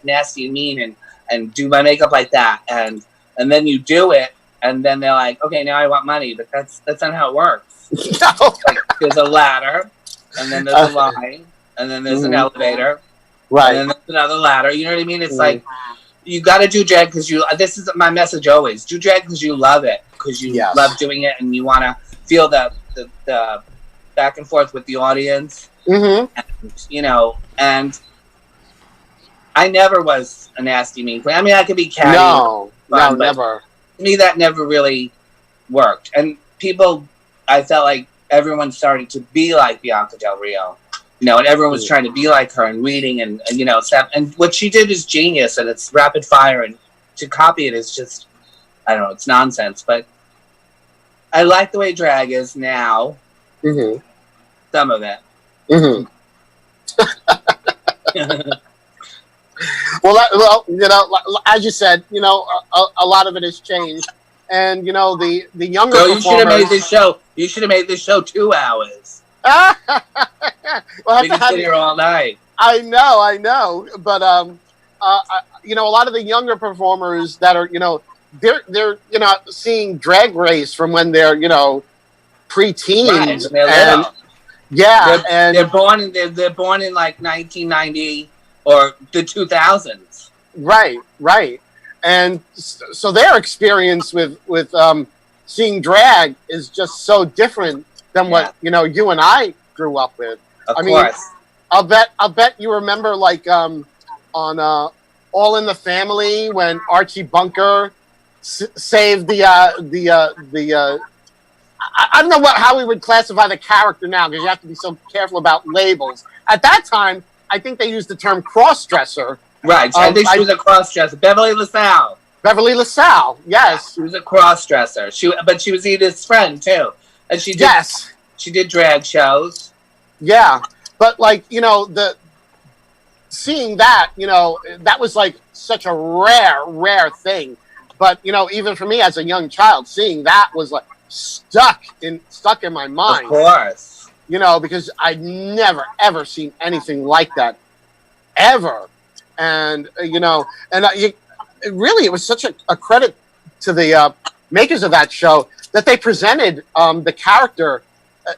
Speaker 3: nasty and mean and do my makeup like that, and then you do it, and then they're like, okay, now I want money, but that's not how it works.
Speaker 2: No.
Speaker 3: There's a ladder, and then there's a line, and then there's an elevator, and then there's another ladder. You know what I mean? It's you got to do drag because you. This is my message always: do drag because you love it, because you love doing it, and you want to feel the back and forth with the audience.
Speaker 2: Mm-hmm.
Speaker 3: And, you know, and I never was a nasty mean queen. I mean, I could be catty.
Speaker 2: No, never.
Speaker 3: To me, that never really worked. And people, I felt like everyone started to be like Bianca Del Rio. You know, and everyone was trying to be like her and reading and you know, stuff. And what she did is genius, and it's rapid fire, and to copy it is just, I don't know, it's nonsense. But I like the way drag is now.
Speaker 2: Mm-hmm.
Speaker 3: Some of it.
Speaker 2: Mm-hmm. Well, you know, as you said, you know, a lot of it has changed, and you know, the younger
Speaker 3: Girl,
Speaker 2: performers.
Speaker 3: you should have made this show. You should have made this show 2 hours.
Speaker 2: Well,
Speaker 3: we can sit here all night.
Speaker 2: I know, but you know, a lot of the younger performers that are, you know, they're you know, seeing Drag Race from when they're, you know, pre-teens, and
Speaker 3: they're born in like 1990 or the 2000s.
Speaker 2: Right, and so their experience with seeing drag is just so different than what, you know, you and I grew up with.
Speaker 3: Of course.
Speaker 2: I'll bet you remember, like, on All in the Family, when Archie Bunker saved the I don't know how we would classify the character now, because you have to be so careful about labels. At that time, I think they used the term cross-dresser.
Speaker 3: Right. I think she was a cross-dresser. Beverly LaSalle.
Speaker 2: Beverly LaSalle, yes.
Speaker 3: She was a cross-dresser. But she was Edith's friend, too. And she did, she did drag shows.
Speaker 2: Yeah. But, like, you know, seeing that, you know, that was, like, such a rare thing. But, you know, even for me as a young child, seeing that was, like, stuck in my mind.
Speaker 3: Of course.
Speaker 2: You know, because I'd never, ever seen anything like that. Ever. And, you know, and it was such a credit to the makers of that show that they presented the character,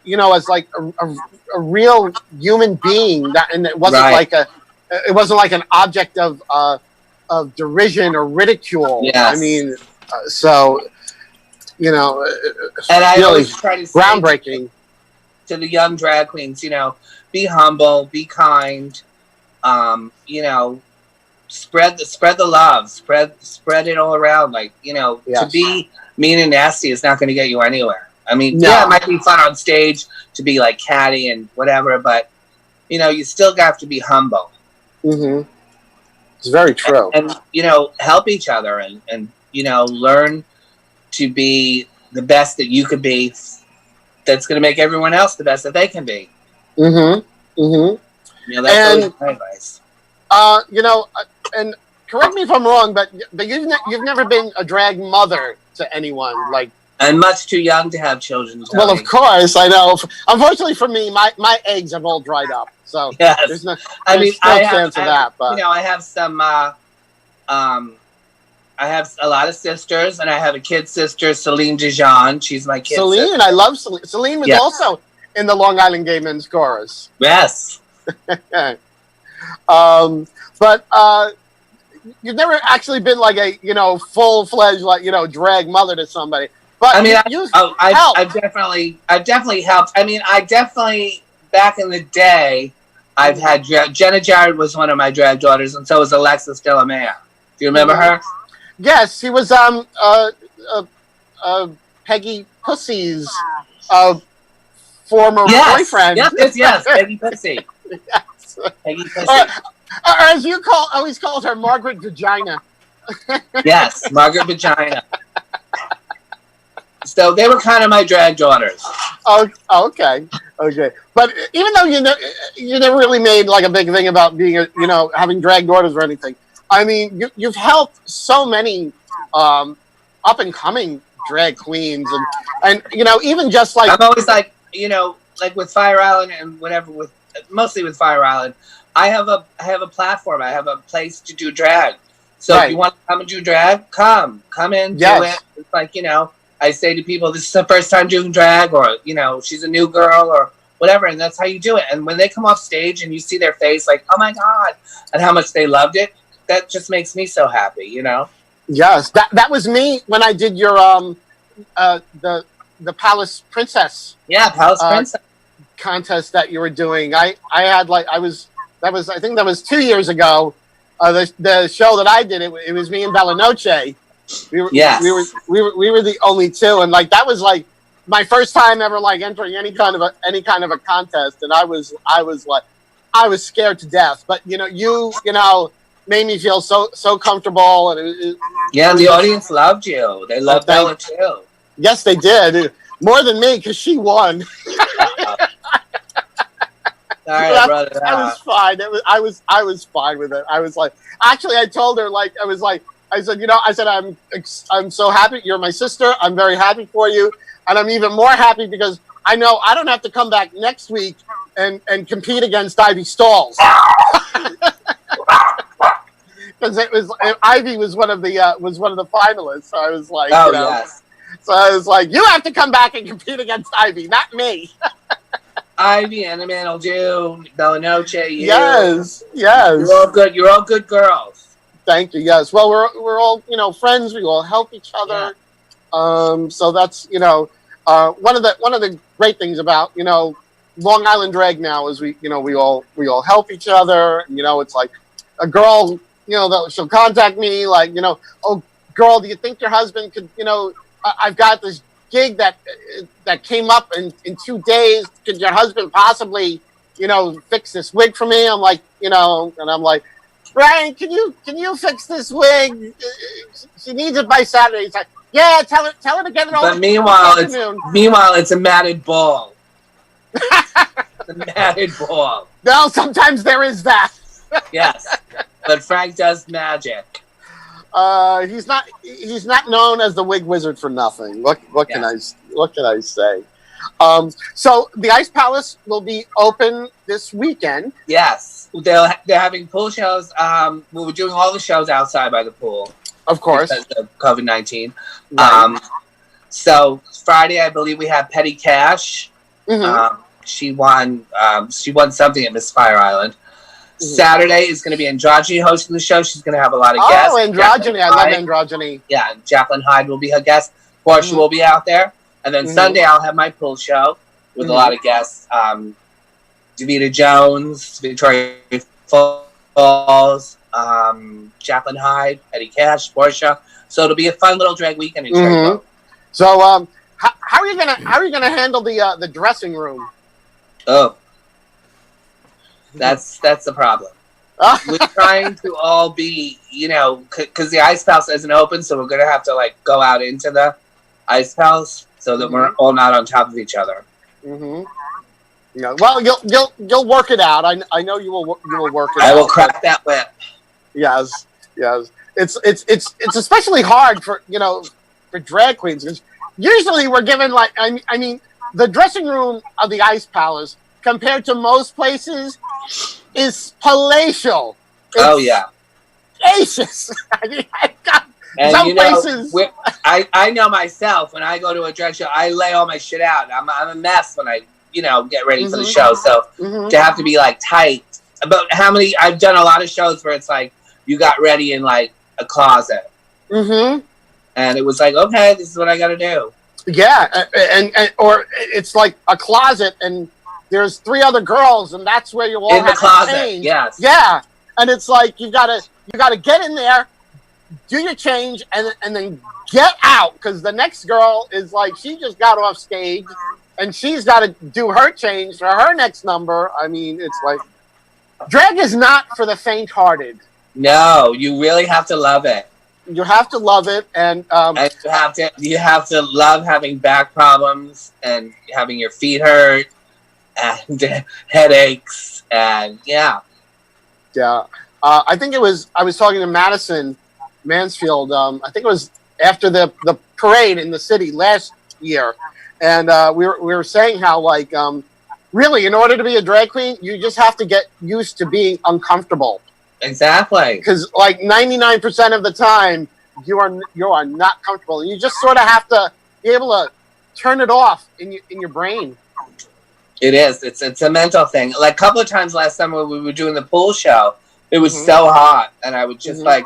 Speaker 2: you know, as like a real human being, and it wasn't like an object of derision or ridicule.
Speaker 3: Yes.
Speaker 2: I mean, so, you know,
Speaker 3: and I
Speaker 2: really
Speaker 3: always try to say
Speaker 2: groundbreaking
Speaker 3: to the young drag queens, you know, be humble, be kind, you know, spread the love, spread it all around. Like, you know, to be mean and nasty is not going to get you anywhere. I mean, it might be fun on stage to be like catty and whatever, but you know, you still have to be humble.
Speaker 2: Mm-hmm. It's very true.
Speaker 3: And you know, help each other and you know, learn to be the best that you could be. That's going to make everyone else the best that they can be.
Speaker 2: Mm-hmm. Mm-hmm.
Speaker 3: You know, that's always my advice.
Speaker 2: You know, and correct me if I'm wrong, but you've never been a drag mother to anyone, like.
Speaker 3: I'm much too young to have children. Tony.
Speaker 2: Well, of course, I know. Unfortunately for me, my eggs have all dried up, so there's no chance of that. But
Speaker 3: you know, I have some. I have a lot of sisters, and I have a kid sister, Celine Dijon. She's my kid.
Speaker 2: Celine, I love Celine. Celine was also in the Long Island Gay Men's Chorus.
Speaker 3: Yes.
Speaker 2: But you've never actually been like a, you know, full-fledged, like, you know, drag mother to somebody. But
Speaker 3: I mean, I've definitely helped. I mean, I definitely, back in the day, I've had Jenna Jarrett was one of my drag daughters, and so was Alexis Delamere. Do you remember her?
Speaker 2: Yes, he was Peggy Pussy's former boyfriend.
Speaker 3: Yes, Peggy Pussy.
Speaker 2: Yes.
Speaker 3: Peggy Pussy.
Speaker 2: Or as you always called her, Margaret Vagina.
Speaker 3: Yes, Margaret Vagina. So they were kind of my drag daughters.
Speaker 2: Oh, okay. But even though you never really made like a big thing about being having drag daughters or anything, I mean, you've helped so many up and coming drag queens, and you know, even just like
Speaker 3: I'm always like, you know, like with Fire Island and whatever, mostly with Fire Island, I have a platform, I have a place to do drag. So if you want to come and do drag, come in, do it. It's like, you know, I say to people, this is the first time doing drag, or, you know, she's a new girl or whatever, and that's how you do it. And when they come off stage and you see their face like, oh my God, and how much they loved it, that just makes me so happy, you know.
Speaker 2: Yes, that was me when I did your the Palace Princess.
Speaker 3: Yeah, Palace Princess
Speaker 2: contest that you were doing. I had I think that was 2 years ago. The show that I did, it was me and Bella Noche. We were the only two, and that was my first time ever entering any kind of a contest, and I was scared to death. But you made me feel so comfortable, and
Speaker 3: the audience loved you. They loved Bella too.
Speaker 2: Yes, they did. More than me, because she won.
Speaker 3: All right, brother.
Speaker 2: I was fine. I was fine with it. I was actually, I told her I said, I'm so happy. You're my sister. I'm very happy for you, and I'm even more happy because I know I don't have to come back next week and compete against Ivy Stalls. Because Ivy was one of the finalists. So I was
Speaker 3: yes.
Speaker 2: So I was you have to come back and compete against Ivy, not me.
Speaker 3: Ivy, Anna will do Bella Noche. You.
Speaker 2: Yes.
Speaker 3: You're all good. You're all good girls.
Speaker 2: Thank you. Yes. Well, we're all friends. We all help each other. Yeah. So that's one of the great things about Long Island Drag now is we all help each other. It's a girl that she'll contact me oh girl, do you think your husband could I've got this gig that came up in 2 days. Could your husband possibly fix this wig for me? I'm and I'm Brian, can you fix this wig? She needs it by Saturday. He's yeah, tell her to get it over.
Speaker 3: But meanwhile, it's a matted ball. It's a matted ball.
Speaker 2: No, sometimes there is that.
Speaker 3: Yes, but Frank does magic.
Speaker 2: He's not known as the wig wizard for nothing. What can I say? So the Ice Palace will be open this weekend.
Speaker 3: Yes, they're having pool shows. We were doing all the shows outside by the pool,
Speaker 2: of course,
Speaker 3: because of COVID-19.
Speaker 2: Right.
Speaker 3: So Friday, I believe we have Petty Cash.
Speaker 2: Mm-hmm.
Speaker 3: She won something at Miss Fire Island. Mm-hmm. Saturday is going to be Androgyny hosting the show. She's going to have a lot of guests.
Speaker 2: Oh, Androgyny. I love Androgyny.
Speaker 3: Yeah, Jacqueline Hyde will be her guest. Portia will be out there. And then Sunday, I'll have my pool show with a lot of guests. Davita Jones, Victoria Falls, Jacqueline Hyde, Petty Cash, Portia. So it'll be a fun little drag weekend in Cherryville.
Speaker 2: So, how are you gonna handle the dressing room?
Speaker 3: Oh, that's the problem. We're trying to all be, because the Ice Palace isn't open, so we're gonna have to go out into the Ice Palace so that we're all not on top of each other.
Speaker 2: Mm-hmm. Yeah. Well, you'll work it out. I know you will work it out.
Speaker 3: I will crack that whip.
Speaker 2: Yes. It's especially hard for drag queens, because usually we're given I mean the dressing room of the Ice Palace compared to most places is palatial. It's spacious. I mean,
Speaker 3: and
Speaker 2: some places.
Speaker 3: I know myself, when I go to a drag show, I lay all my shit out. I'm a mess when I get ready for the show. So to have to be tight. About how many I've done a lot of shows where it's you got ready in a closet. Mm-hmm. And it was okay, this is what I got to do. Yeah,
Speaker 2: and or it's a closet, and there's 3 other girls, and that's where you all
Speaker 3: in
Speaker 2: have
Speaker 3: the closet.
Speaker 2: To change.
Speaker 3: Yes.
Speaker 2: Yeah, and it's you gotta get in there, do your change, and then get out, because the next girl is she just got off stage, and she's got to do her change for her next number. I mean, it's drag is not for the faint-hearted.
Speaker 3: No, you really have to love it.
Speaker 2: You have to love it, and
Speaker 3: you have to love having back problems and having your feet hurt and headaches and yeah.
Speaker 2: I think I was talking to Madison Mansfield. I think it was after the parade in the city last year, and we were saying how really, in order to be a drag queen, you just have to get used to being uncomfortable.
Speaker 3: Exactly.
Speaker 2: Because 99% of the time, you are not comfortable. You just sort of have to be able to turn it off in your brain.
Speaker 3: It is. It's a mental thing. A couple of times last summer, we were doing the pool show, It was so hot, and I would just I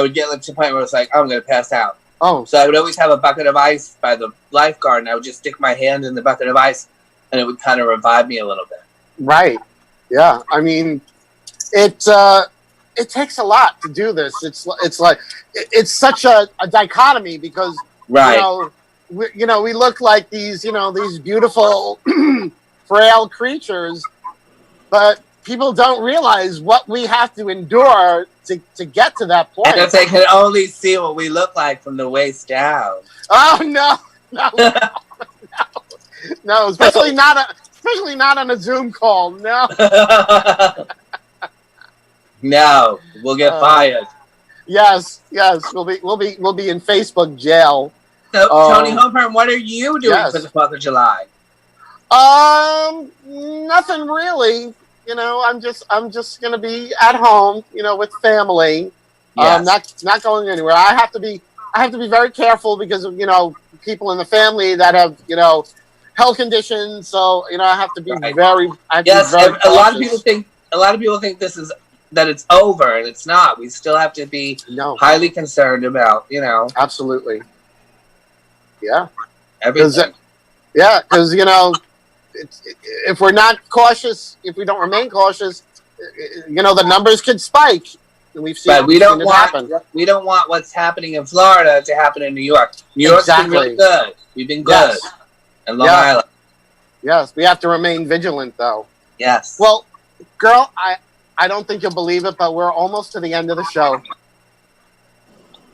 Speaker 3: would get to the point where it's like, I'm going to pass out.
Speaker 2: Oh.
Speaker 3: So I would always have a bucket of ice by the lifeguard, and I would just stick my hand in the bucket of ice, and it would kind of revive me a little bit.
Speaker 2: Right. Yeah. I mean, it takes a lot to do this. It's like it's such a dichotomy because we look like these these beautiful frail creatures, but people don't realize what we have to endure to get to that point.
Speaker 3: And if they could only see what we look like from the waist down.
Speaker 2: Oh no, especially not on a Zoom call. No.
Speaker 3: No, we'll get fired.
Speaker 2: Yes, we'll be in Facebook jail.
Speaker 3: So, Toni Homeperm, what are you doing for the 4th of July?
Speaker 2: Nothing really. I'm just gonna be at home, with family.
Speaker 3: Yes.
Speaker 2: Not going anywhere. I have to be very careful because of people in the family that have health conditions. So I have to be very.
Speaker 3: A lot of people think that it's over, and it's not. We still have to be highly concerned about
Speaker 2: Absolutely. Yeah.
Speaker 3: Everything.
Speaker 2: Because if we're not cautious, if we don't remain cautious, the numbers could spike. We've seen.
Speaker 3: But we don't want what's happening in Florida to happen in New York. New York's been really good. We've been good. And Long Island.
Speaker 2: Yes, we have to remain vigilant, though.
Speaker 3: Yes.
Speaker 2: Well, girl, I don't think you'll believe it, but we're almost to the end of the show.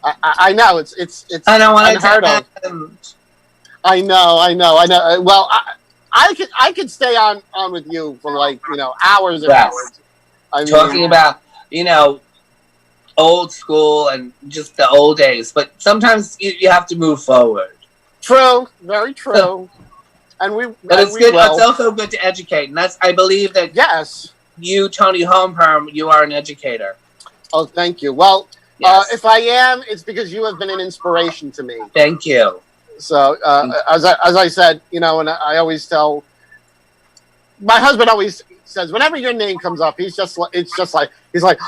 Speaker 2: I know it's
Speaker 3: I don't want
Speaker 2: unheard of. I know. Well, I could stay on with you for hours and hours.
Speaker 3: Talking about old school and just the old days, but sometimes you have to move forward.
Speaker 2: True, very true. But
Speaker 3: it's good. It's also good to educate, and I believe that.
Speaker 2: Yes.
Speaker 3: You, Toni Homeperm, you are an educator.
Speaker 2: Oh, thank you. Well, if I am, it's because you have been an inspiration to me.
Speaker 3: Thank you.
Speaker 2: So, as I said, and I always tell my husband always says whenever your name comes up, he's like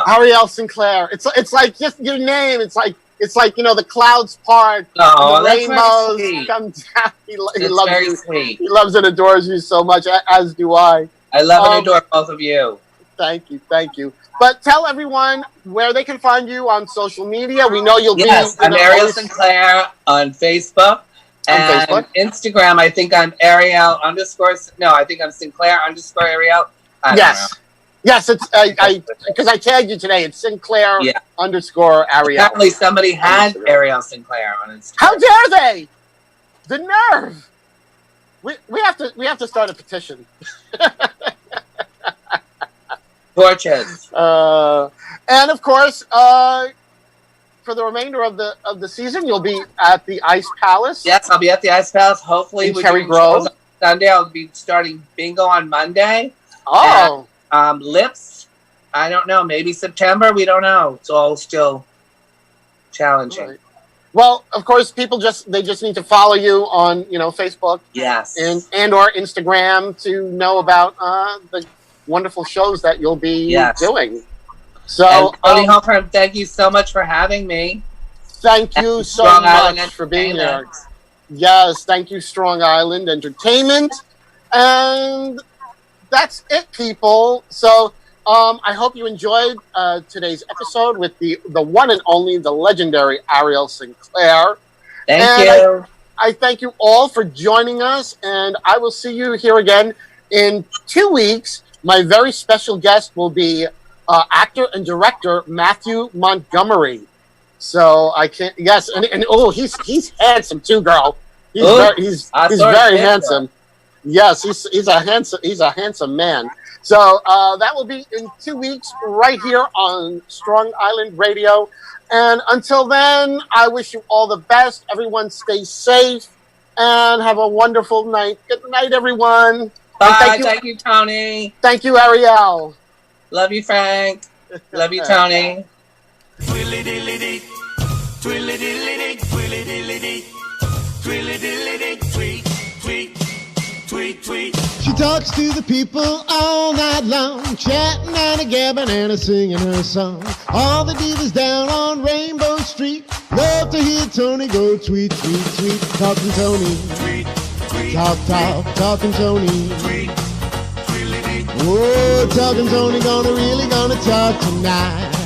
Speaker 2: Ariel Sinclair. It's like just your name. It's like the clouds part, the rainbows come down. He loves you.
Speaker 3: Sweet.
Speaker 2: He loves and adores you so much, as do I.
Speaker 3: I love and adore both of you.
Speaker 2: Thank you. But tell everyone where they can find you on social media. We know you'll be.
Speaker 3: Yes, I'm Ariel Sinclair on Facebook. And Instagram, I think I'm Ariel _ No, I think I'm Sinclair _ Ariel.
Speaker 2: Yes, it's because I tagged you today. It's Sinclair _ Ariel.
Speaker 3: Apparently, somebody had Ariel Sinclair on Instagram.
Speaker 2: How dare they? The nerve! We have to start a petition.
Speaker 3: Torches.
Speaker 2: And of course, for the remainder of the season, you'll be at the Ice Palace.
Speaker 3: Yes, I'll be at the Ice Palace. Hopefully,
Speaker 2: in Cherry Grove.
Speaker 3: Sunday, I'll be starting bingo on Monday.
Speaker 2: Oh.
Speaker 3: And, lips. I don't know. Maybe September. We don't know. It's all still challenging.
Speaker 2: Right. Well, of course, people just need to follow you on Facebook.
Speaker 3: Yes.
Speaker 2: And or Instagram to know about the wonderful shows that you'll be doing. So,
Speaker 3: Toni Homeperm, thank you so much for having me.
Speaker 2: Thank you so much for being here. Yes, thank you, Strong Island Entertainment. And that's it, people. So, I hope you enjoyed today's episode with the one and only, the legendary Ariel Sinclair.
Speaker 3: Thank you.
Speaker 2: I thank you all for joining us, and I will see you here again in 2 weeks. My very special guest will be actor and director Matthew Montgomery. So I can't. Yes, and he's handsome too, girl. He's very handsome. Yes, he's a handsome man. So that will be in 2 weeks right here on Strong Island Radio. And until then, I wish you all the best. Everyone stay safe and have a wonderful night. Good night, everyone.
Speaker 3: Bye. Thank you, Toni.
Speaker 2: Thank you, Ariel.
Speaker 3: Love you, Frank. Love you, Toni.
Speaker 1: Tweet. She talks to the people all night long, chatting and a-gabbing and a-singing her song. All the divas down on Rainbow Street love to hear Toni go tweet, tweet, tweet. Talking Toni. Talk, talking Toni. Whoa, talking Toni, gonna talk tonight.